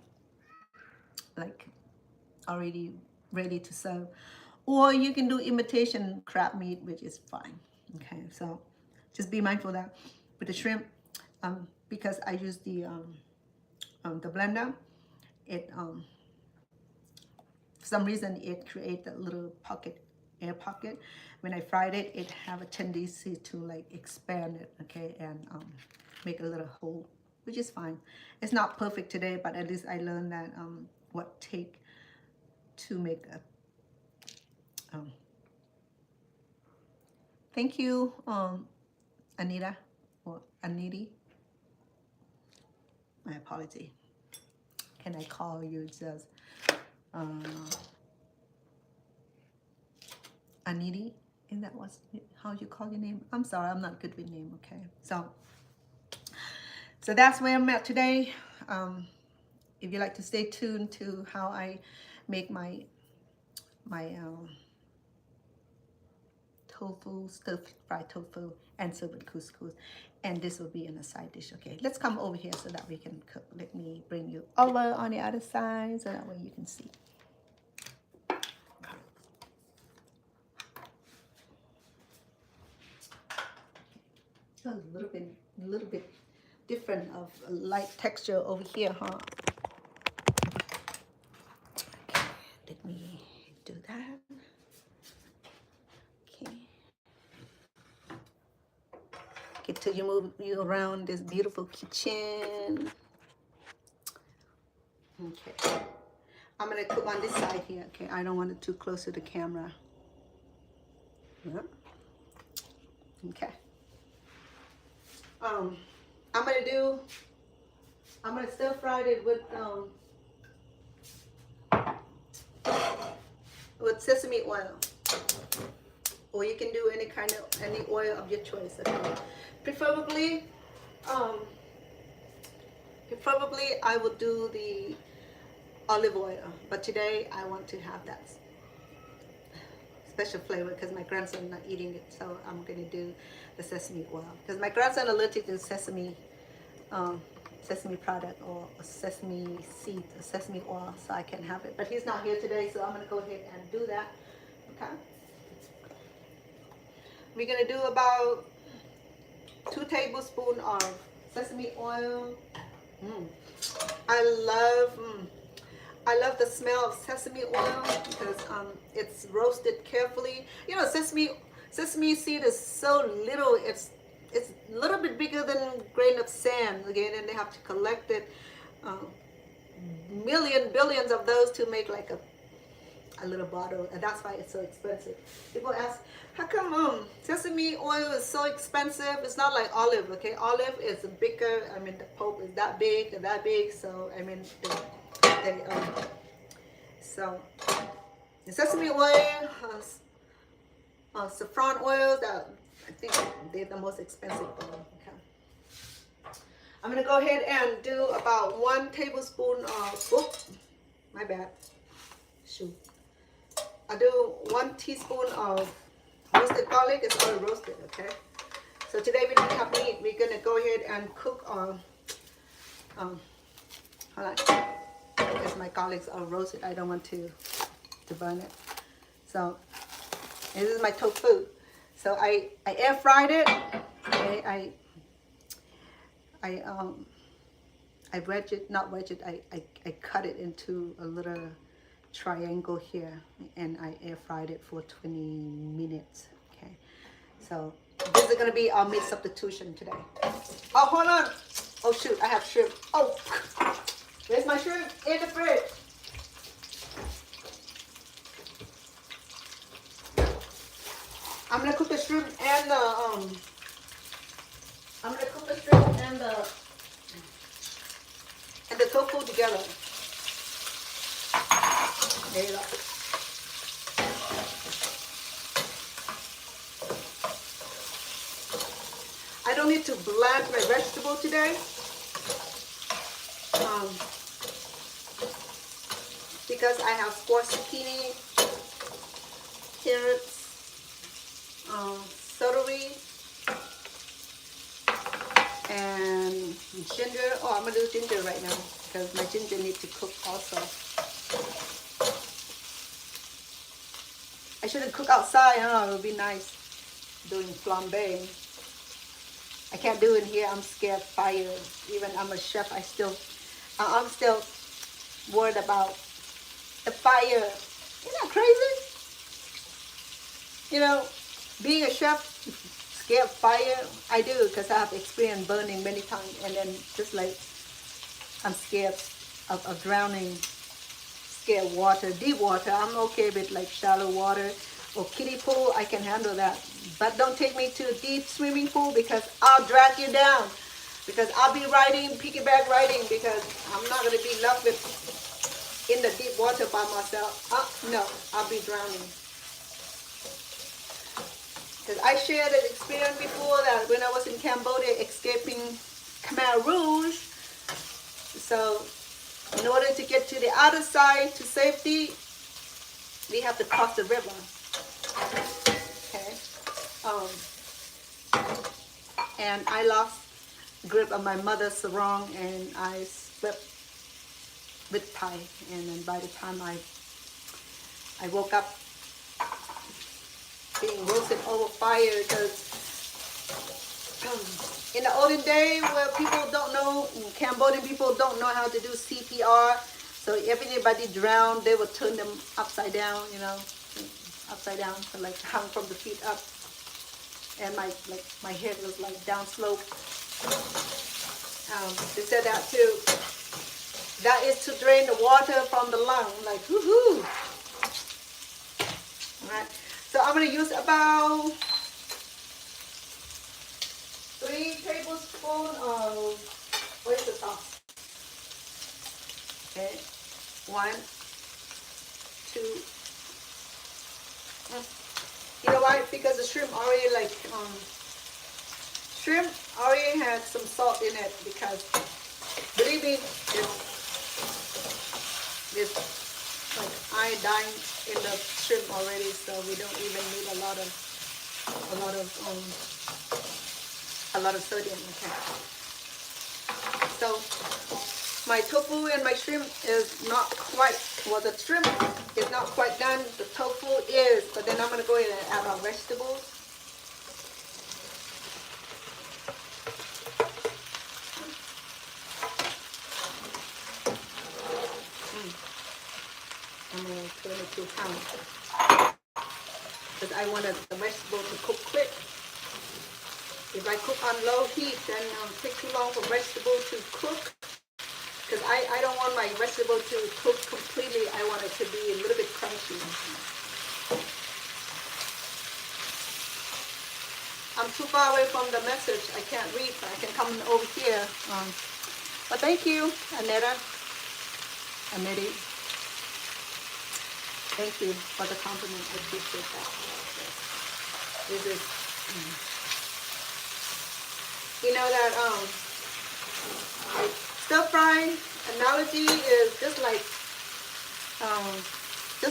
already ready to serve. Or you can do imitation crab meat, which is fine. Okay, so just be mindful of that with the shrimp, because I use the blender. It for some reason it creates a little air pocket. When I fried it, it have a tendency to like expand it, okay, and make a little hole, which is fine. It's not perfect today, but at least I learned that what take to make a thank you, Anita or Aniti. My apology. Can I call you just Aniti? Isn't that what's how you call your name? I'm sorry, I'm not good with name. Okay, so that's where I'm at today. If you like to stay tuned to how I make my tofu, stir-fried tofu, and serve with couscous, and this will be in a side dish. Okay, let's come over here so that we can cook. Let me bring you over on the other side so that way you can see. A little bit different of a light texture over here, huh? Okay, let me do that. Okay. Get till you move you around this beautiful kitchen. Okay. I'm gonna cook on this side here. Okay, I don't want it too close to the camera. Yeah. Okay. I'm gonna stir fry it with sesame oil, or you can do any oil of your choice. Okay. Preferably I will do the olive oil, but today I want to have that special flavor because my grandson not eating it, so I'm gonna do the sesame oil because my grandson allergic to sesame product or sesame seed or sesame oil, so I can have it, but he's not here today, so I'm gonna go ahead and do that. Okay, we're gonna do about 2 tablespoons of sesame oil. I love the smell of sesame oil because it's roasted carefully. You know, sesame seed is so little. It's a little bit bigger than a grain of sand. Again, and they have to collect it, billions of those to make like a little bottle, and that's why it's so expensive. People ask, how come sesame oil is so expensive? It's not like olive. Okay, olive is bigger. I mean, the pulp is that big and that big. So I mean, so the sesame oil, saffron oil, that I think they're the most expensive oil. Okay, I'm gonna go ahead and do about 1 tablespoon of. My bad. Shoot. I do 1 teaspoon of roasted garlic. It's already roasted. Okay. So today we don't have meat. We're gonna go ahead and cook hold on. Because my garlics are roasted, I don't want to burn it. So this is my tofu. So I air fried it. Okay, I wedge it, not wedge it. I cut it into a little triangle here, and I air fried it for 20 minutes. Okay, so this is gonna be our meat substitution today. Oh, hold on. Oh shoot, I have shrimp. Oh. Where's my shrimp? In the fridge. I'm gonna cook the shrimp and the tofu together. There you go. I don't need to blanch my vegetable today. Because I have squash, zucchini, carrots, celery, and ginger. Oh, I'm gonna do ginger right now because my ginger needs to cook also. I shouldn't cook outside, huh? It would be nice doing flambe. I can't do it here. I'm scared of fire. Even I'm a chef, I'm still worried about the fire. Isn't that crazy? You know, being a chef, scared of fire. I do because I have experience burning many times, and then just like I'm scared of drowning, scared of water, deep water. I'm okay with like shallow water or kiddie pool. I can handle that, but don't take me to a deep swimming pool because I'll drag you down. Because I'll be riding, piggyback riding, because I'm not going to be left with in the deep water by myself. No, I'll be drowning. Because I shared an experience before that when I was in Cambodia escaping Khmer Rouge. So in order to get to the other side to safety, we have to cross the river. Okay. And I lost grip of my mother's sarong and I slipped with Thai. And then by the time I woke up being roasted over fire, because in the olden day where people don't know, Cambodian people don't know how to do CPR, so if anybody drowned, they would turn them upside down, you know, upside down, so like hung from the feet up, and my head was like down slope. They said that too. That is to drain the water from the lung, like woohoo. All right, so I'm gonna use about 3 tablespoons of oyster sauce. Okay, 1, 2. You know why? Because the shrimp already shrimp already had some salt in it. Because believe me, there's like iodine in the shrimp already, so we don't even need a lot of sodium. Okay. So my tofu and my shrimp is not quite, well, the shrimp is not quite done. The tofu is, but then I'm going to go ahead and add our vegetables. I'm going to turn it to pounds because I wanted the vegetable to cook quick. If I cook on low heat, then it'll take too long for vegetable to cook. Because I don't want my vegetable to cook completely. I want it to be a little bit crunchy. I'm too far away from the message. I can't read, but I can come over here. But thank you, Aneta. Thank you for the compliment. I appreciate that. This is, you know that stir fry analogy is just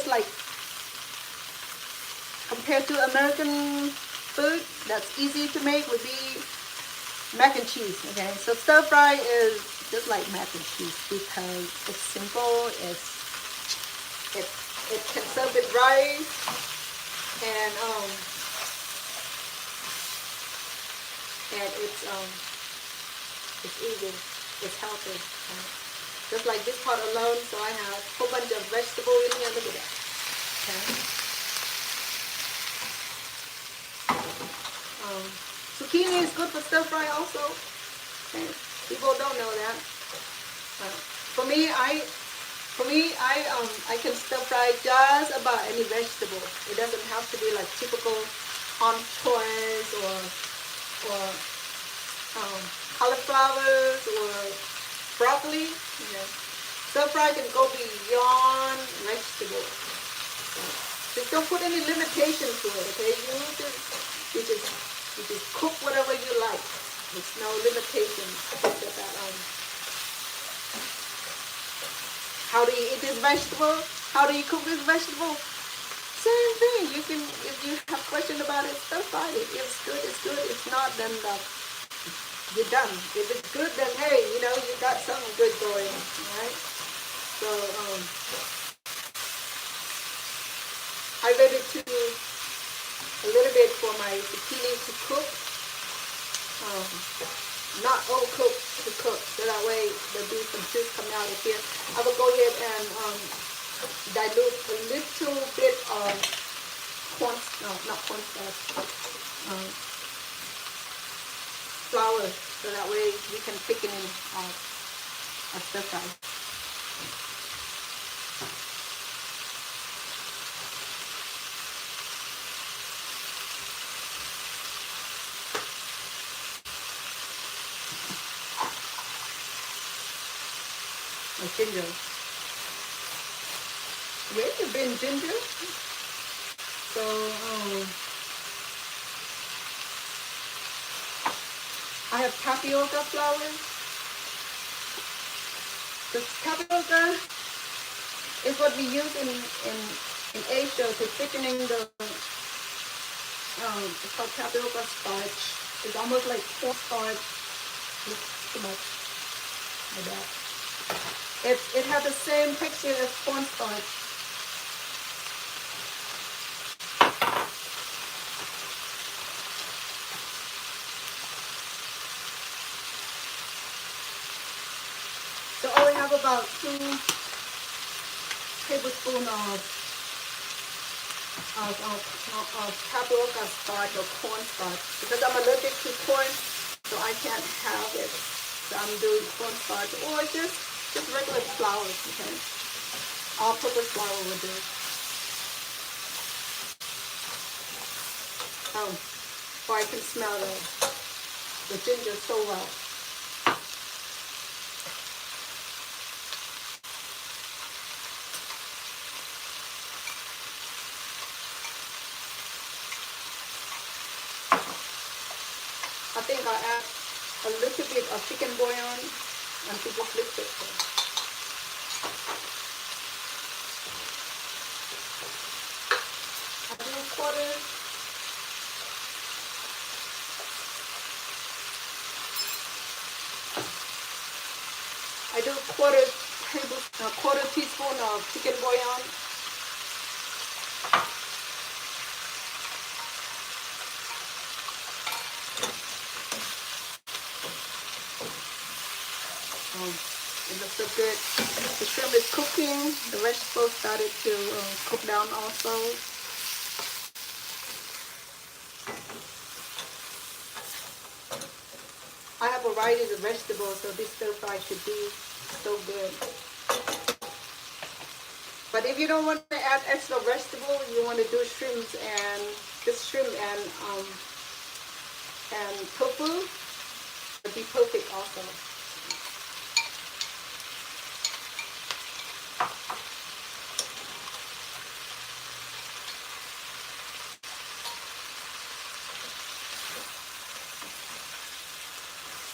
like compared to American food that's easy to make would be mac and cheese. Okay, so stir fry is just like mac and cheese because it's simple. It can serve with rice and it's easy. It's healthy. Just like this pot alone, so I have a whole bunch of vegetable in here. Look at that. Okay. Zucchini is good for stir fry also. Okay. People don't know that. For me, I can stir fry just about any vegetable. It doesn't have to be like typical entrees or cauliflowers or broccoli. Okay. Stir fry can go beyond vegetables. Just don't put any limitation to it. Okay, you just cook whatever you like. There's no limitations. How do you eat this vegetable? How do you cook this vegetable? Same thing. You can, if you have questions about it, stir fry it. If it's good, it's good. If not, then you're done. If it's good, then hey, you know, you got something good going, right? So I waited to a little bit for my zucchini to cook. Not overcooked to cook, so that way there'll be some juice coming out of here. I will go ahead and dilute a little bit of flour, so that way we can thicken in our stir fry. Ginger. Where you been, Ginger? So I have tapioca flour. The tapioca is what we use in Asia to thickening the it's called tapioca starch. It's almost like cornstarch. It's too much like that. It has the same texture as cornstarch. So I only have about 2 tablespoons of tapioca starch or cornstarch because I'm allergic to corn, so I can't have it. So I'm doing cornstarch or just regular flour. Okay, all-purpose flour will do. Oh, I can smell the ginger so well. I think I'll add a little bit of chicken bouillon and to just lift it. I do a quarter. I do a quarter teaspoon of chicken bouillon. It looks so good. The shrimp is cooking. The vegetables started to cook down also. I have a variety of vegetables, so this stir fry should be so good. But if you don't want to add extra vegetable, you want to do shrimps and just shrimp and tofu, it'd be perfect also.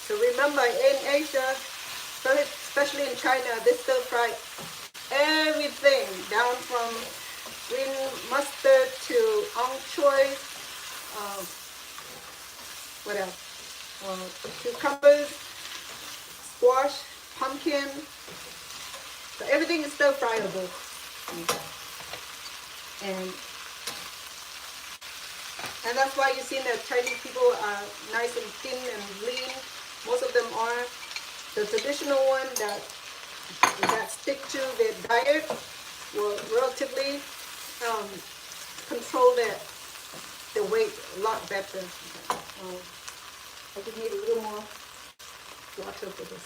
So remember, in Asia, especially in China, they stir fry everything, down from green mustard to choy, what else? Cucumbers, squash, pumpkin. So everything is stir fryable. And that's why you see that Chinese people are nice and thin and lean. Most of them are. The traditional one that stick to their diet will relatively control their weight a lot better. I just need a little more water for this.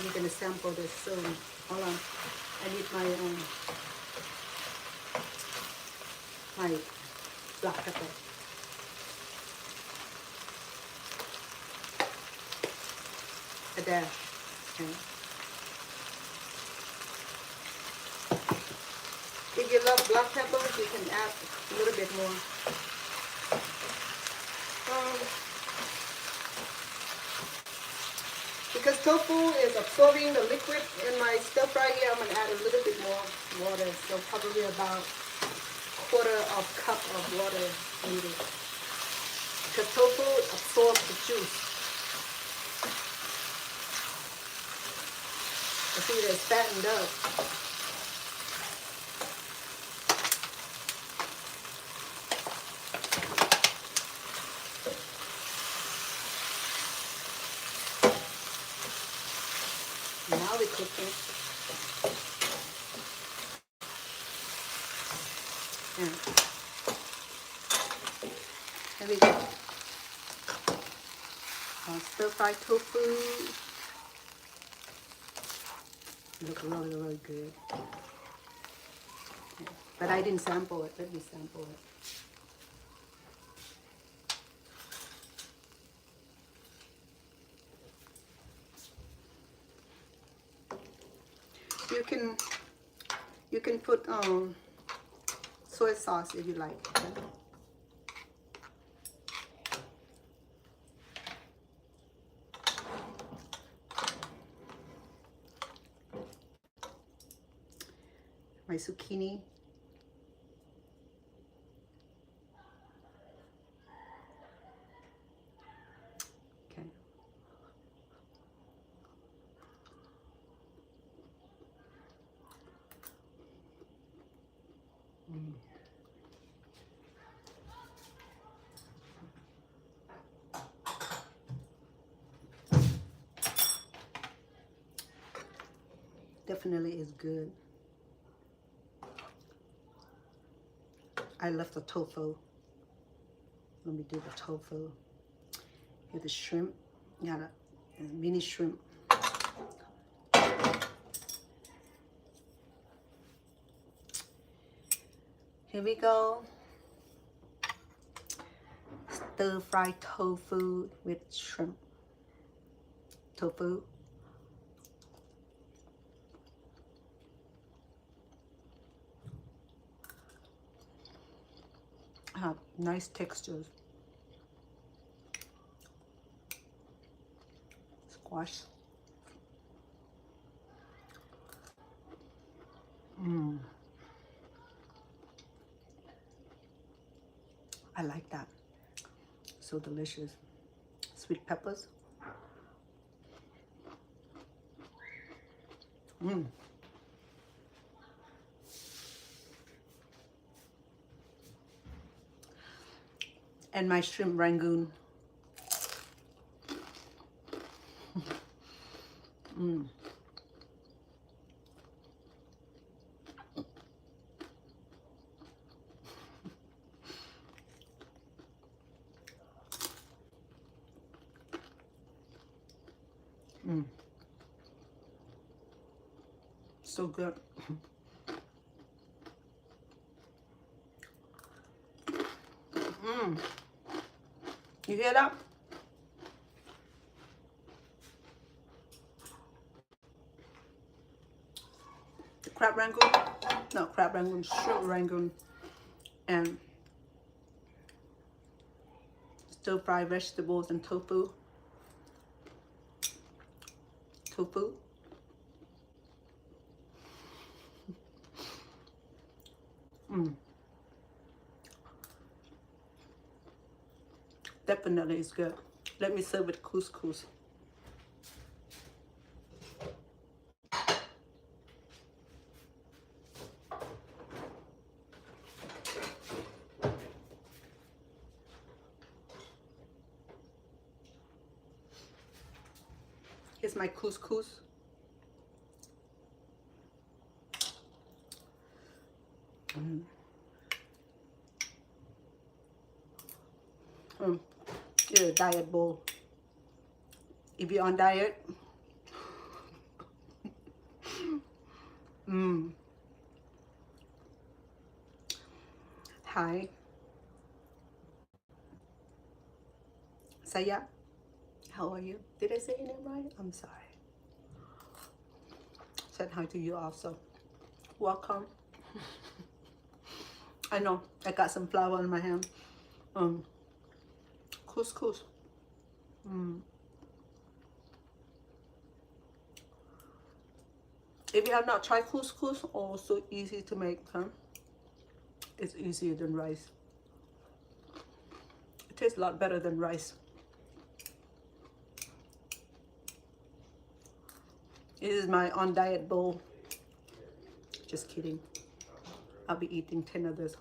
I'm going to sample this soon. Hold on. I need my black pepper. A dash. Okay. If you love black peppers, you can add a little bit more. Because tofu is absorbing the liquid in my stir fry here, I'm going to add a little bit more water. So probably about a cup of water needed. Because tofu absorbs the juice. I see that it's fattened up. Now we're cooking. There we go. Stir-fried tofu. Look really, really good. But I didn't sample it. Let me sample it. You can put soy sauce if you like. My zucchini. Okay. Definitely is good. I love the tofu. Let me do the tofu. Here the shrimp. Got a mini shrimp. Here we go. Stir fried tofu with shrimp. Tofu. Have nice textures. Squash. I like that. So delicious. Sweet peppers. And my shrimp Rangoon. So good. You hear that? The crab Rangoon? No, crab Rangoon, shrimp Rangoon. And stir-fried vegetables and tofu. Tofu. Definitely is good. Let me serve with couscous. Here's my couscous. Yeah, diet bowl. If you're on diet, Hi. Saya, how are you? Did I say your name right? I'm sorry. Said hi to you also. Welcome. I know, I got some flour in my hand. Couscous. If you have not tried couscous, also easy to make, huh? It's easier than rice. It tastes a lot better than rice. This is my on diet bowl. Just kidding. I'll be eating 10 of this.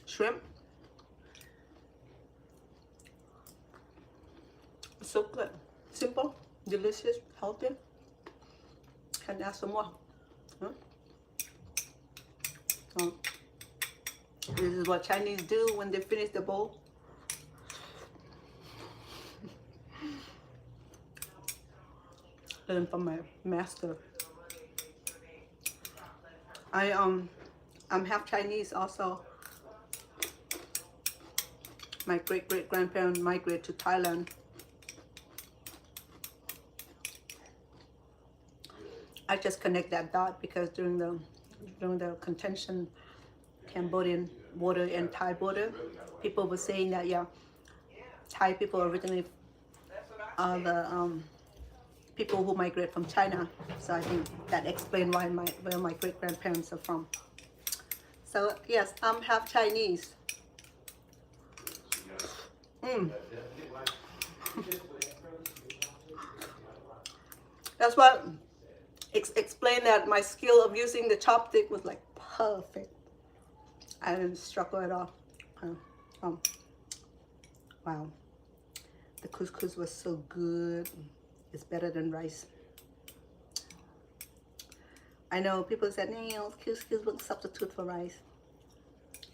Shrimp. So good. Simple, delicious, healthy. Can ask some more. Huh? So, this is what Chinese do when they finish the bowl. learned from my master. I'm half Chinese also. My great-great-grandparents migrated to Thailand. I just connect that dot because during the contention, Cambodian border and Thai border, people were saying that yeah, Thai people originally are the people who migrate from China. So I think that explains where my great-grandparents are from. So yes, I'm half Chinese. That's what explained that my skill of using the chopstick was like perfect. I didn't struggle at all. Wow, the couscous was so good. It's better than rice. I know people said, "No, couscous was a substitute for rice."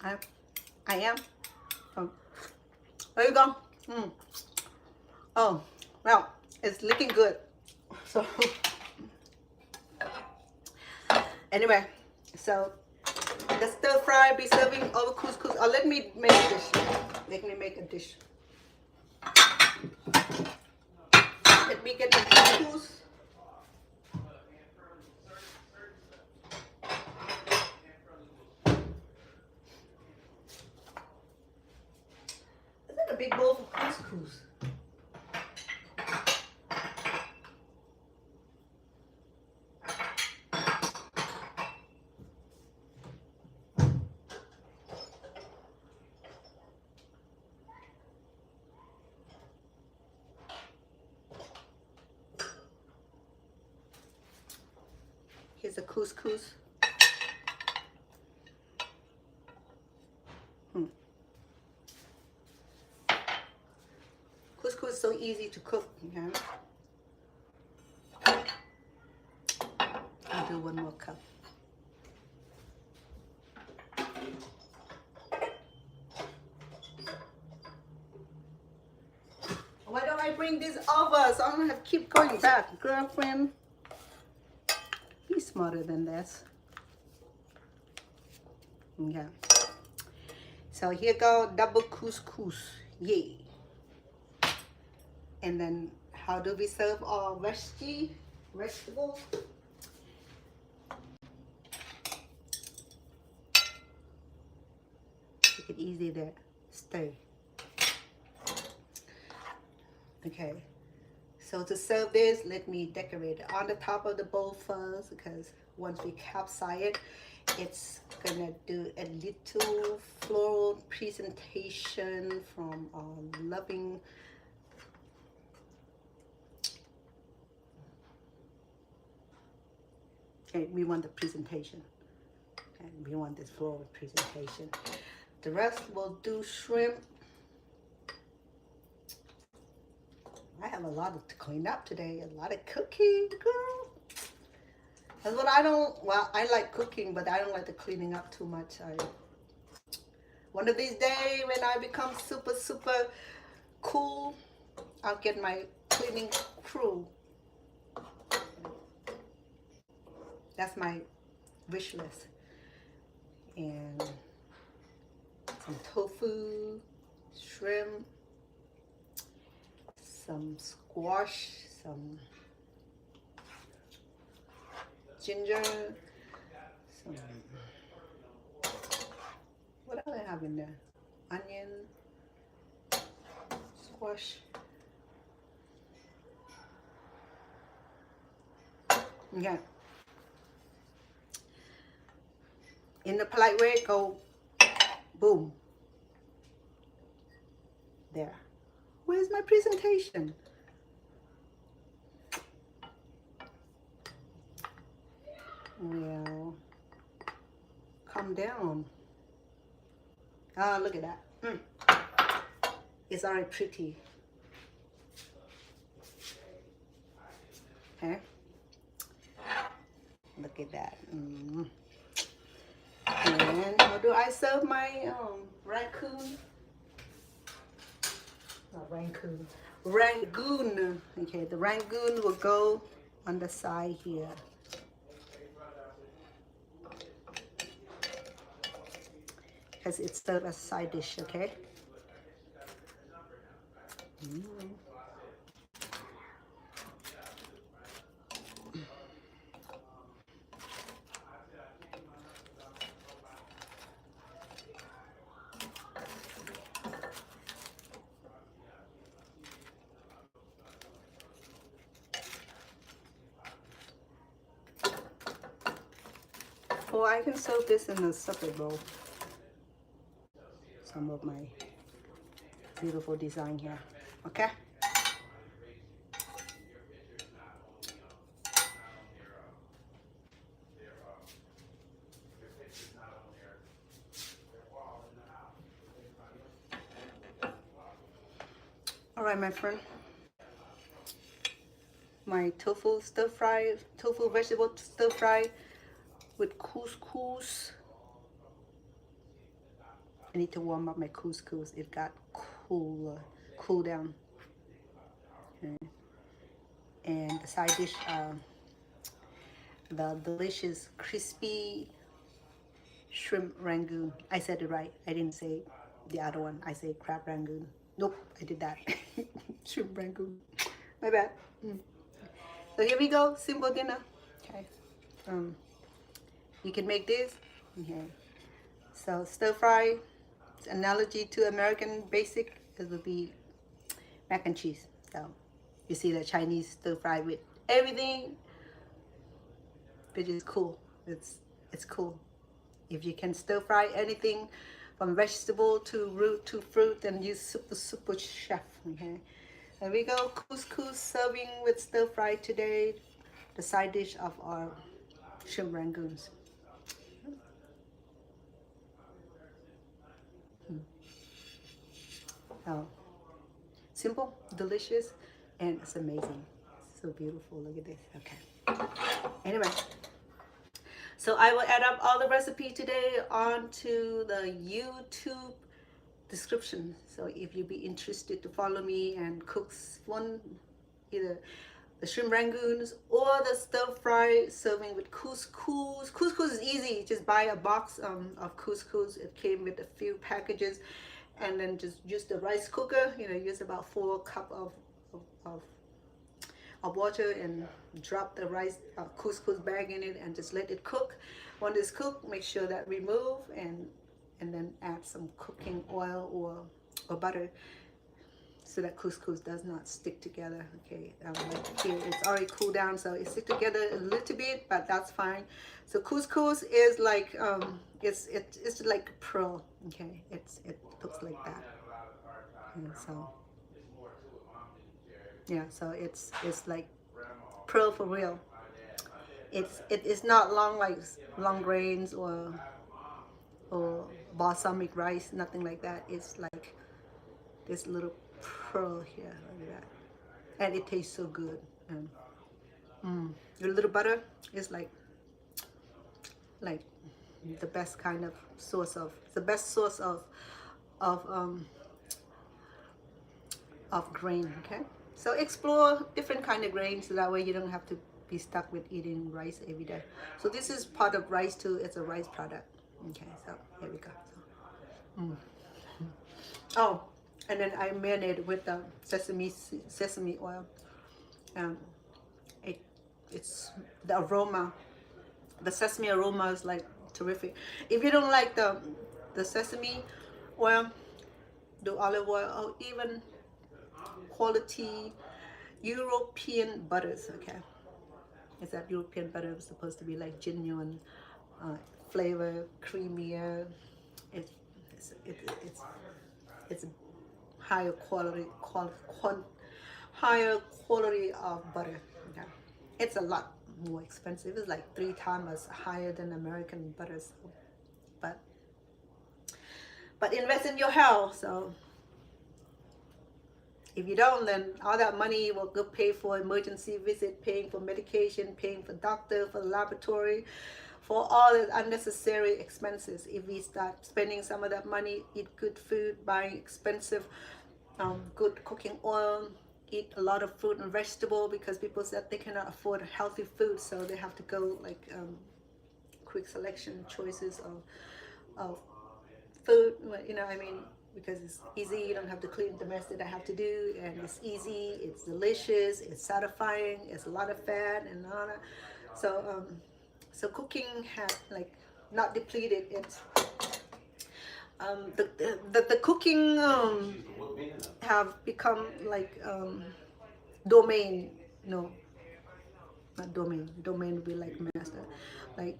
I am. There you go. Oh, well, it's looking good. So anyway, so the stir fry be serving all the couscous. Oh, let me make a dish. Let me make a dish. Let me get the couscous. Is that a big bowl of couscous? Here's the couscous. Couscous is so easy to cook. Okay? I'll do one more cup. Why don't I bring this over so I don't have to keep going back, girlfriend? He's smarter than this. Okay. So here go double couscous. Yay. And then how do we serve our vegetables? Take it easy there. Stay. Okay. So to serve this, let me decorate it on the top of the bowl first, because once we capsize it, it's gonna do a little floral presentation from our loving okay, we want the presentation. Okay, we want this floral presentation. The rest will do shrimp. I have a lot to clean up today, a lot of cooking, girl. That's what I don't, well, I like cooking, but I don't like the cleaning up too much. One of these days when I become super, super cool, I'll get my cleaning crew. That's my wish list. And some tofu, shrimp, some squash, some ginger, some, what else I have in there? Onion, squash. Okay. In the polite way, go boom. There. Where's my presentation? Well, calm down. Ah, look at that. It's already pretty. Okay. Look at that. And how do I serve my raccoon? Not Rangoon. Rangoon. Okay, the Rangoon will go on the side here. Because it's served as a side dish, okay? Or I can serve this in a separate bowl. Some of my beautiful design here, okay? All right, my friend. My tofu stir fry, tofu vegetable stir fry with couscous. I need to warm up my couscous. It got cool down. Okay. And the side dish, the delicious crispy shrimp rangoon. I said it right. I didn't say the other one. I say crab rangoon. Nope, I did that. Shrimp rangoon. My bad. So here we go. Simple dinner. Okay. You can make this. Okay. So stir fry. Analogy to American basic, it would be mac and cheese. So you see the Chinese stir fry with everything, which is cool. It's cool. If you can stir fry anything from vegetable to root to fruit, then you super chef. Okay. There we go. Couscous serving with stir fry today. The side dish of our shrimp rangoons. Oh, simple, delicious, and it's amazing. So beautiful. Look at this. Okay. Anyway, so I will add up all the recipe today onto the YouTube description. So if you'd be interested to follow me and cook one, either the shrimp rangoons or the stir fry serving with couscous. Couscous is easy. Just buy a box of couscous. It came with a few packages. And then just use the rice cooker, use about 4 cups of water and drop the rice couscous bag in it and just let it cook. Once it's cooked, make sure that remove and then add some cooking oil or butter so that couscous does not stick together. Okay, like here it's already cooled down, so it sticks together a little bit, but that's fine. So couscous is like it's like pearl. Okay, it looks like that. And so yeah, so it's like pearl for real. It's not long like long grains or balsamic rice, nothing like that. It's like this little pearl here, look at that, and it tastes so good. And a little butter is like the best kind of source of grain. Okay, so explore different kind of grains so that way you don't have to be stuck with eating rice every day. So this is part of rice too. It's a rice product. Okay, so here we go. Oh, and then I marinate with the sesame oil. It's the aroma. The sesame aroma is like terrific. If you don't like the sesame oil, do olive oil or even quality European butters. Okay, it's that European butter is supposed to be like genuine flavor, creamier. It's higher quality of butter. Okay, it's a lot more expensive. It's like 3 times higher than American butter. So, but invest in your health. So if you don't, then all that money will go pay for emergency visit, paying for medication, paying for doctor, for the laboratory, for all the unnecessary expenses. If we start spending some of that money, eat good food, buying expensive, good cooking oil, eat a lot of fruit and vegetable because people said they cannot afford healthy food, so they have to go like quick selection choices of food, you know, I mean, because it's easy, you don't have to clean the mess that I have to do, and it's easy, it's delicious, it's satisfying, it's a lot of fat and all that. So so cooking had like not depleted it. The cooking have become like domain, no, not domain. Domain would be like master, like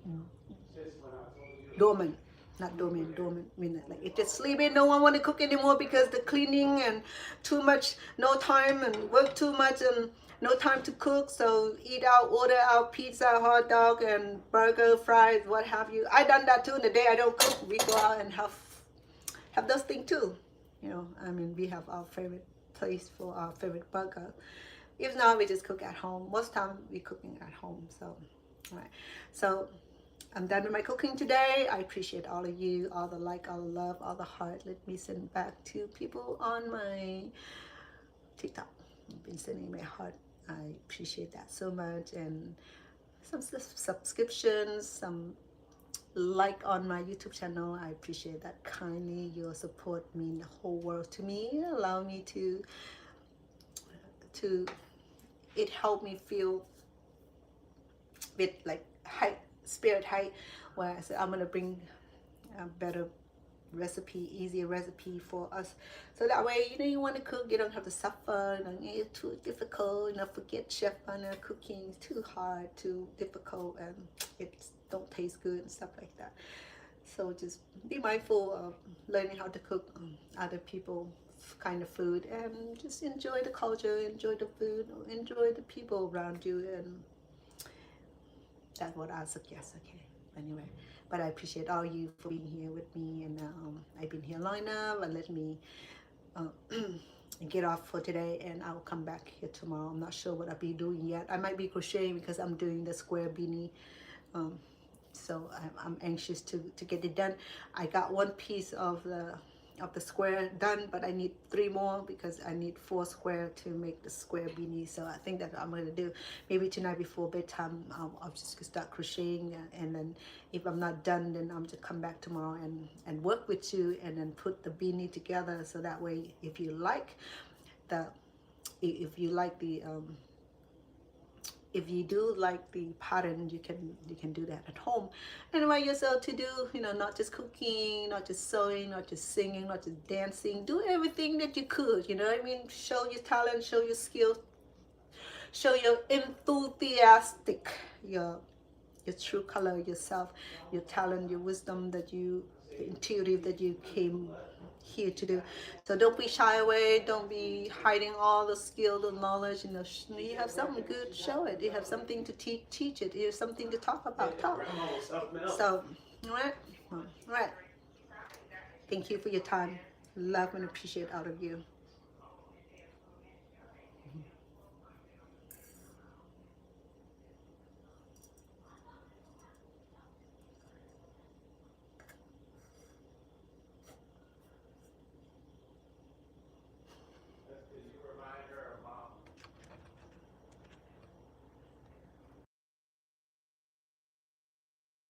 dormant, not domain. Dormant mean like it just sleeping. No one want to cook anymore because the cleaning and too much, no time and work too much and no time to cook. So eat out, order out pizza, hot dog, and burger, fries, what have you. I done that too. In the day I don't cook, we go out and have those things too. You know, I mean, we have our favorite place for our favorite burger. If not, we just cook at home. Most time we cooking at home. So, all right. So I'm done with my cooking today. I appreciate all of you, all the like, all the love, all the heart. Let me send back to people on my TikTok. I've been sending my heart. I appreciate that so much. And some subscriptions, some like on my YouTube channel. I appreciate that kindly. Your support means the whole world to me. Allow me to it helped me feel with like height, spirit height, where I said I'm gonna bring a better recipe, easier recipe for us, so that way, you know, you want to cook, you don't have to suffer, you know, it's too difficult, you know, forget chef Anna, cooking is too hard, too difficult, and it don't taste good and stuff like that. So just be mindful of learning how to cook other people kind of food, and just enjoy the culture, enjoy the food, enjoy the people around you, and that's what I suggest. Okay, anyway, but I appreciate all you for being here with me, and I've been here long enough, and let me get off for today, and I'll come back here tomorrow. I'm not sure what I'll be doing yet. I might be crocheting because I'm doing the square beanie, so I'm anxious to get it done. I got one piece of the square done, but I need 3 more because I need 4 square to make the square beanie. So I think that I'm going to do maybe tonight before bedtime. I'll just start crocheting, and then if I'm not done, then I'm just come back tomorrow and work with you, and then put the beanie together. So that way, if you like the if you do like the pattern, you can do that at home and invite yourself to do, you know, not just cooking, not just sewing, not just singing, not just dancing. Do everything that you could, you know what I mean? Show your talent, show your skills, show your enthusiastic, your true color, yourself, your talent, your wisdom, the intuitive that you came here to do. So don't be shy away, don't be hiding all the skill, the knowledge, you know. You have something good, show it. You have something to teach it. You have something to talk about, talk. So, all right, thank you for your time. Love and appreciate all of you.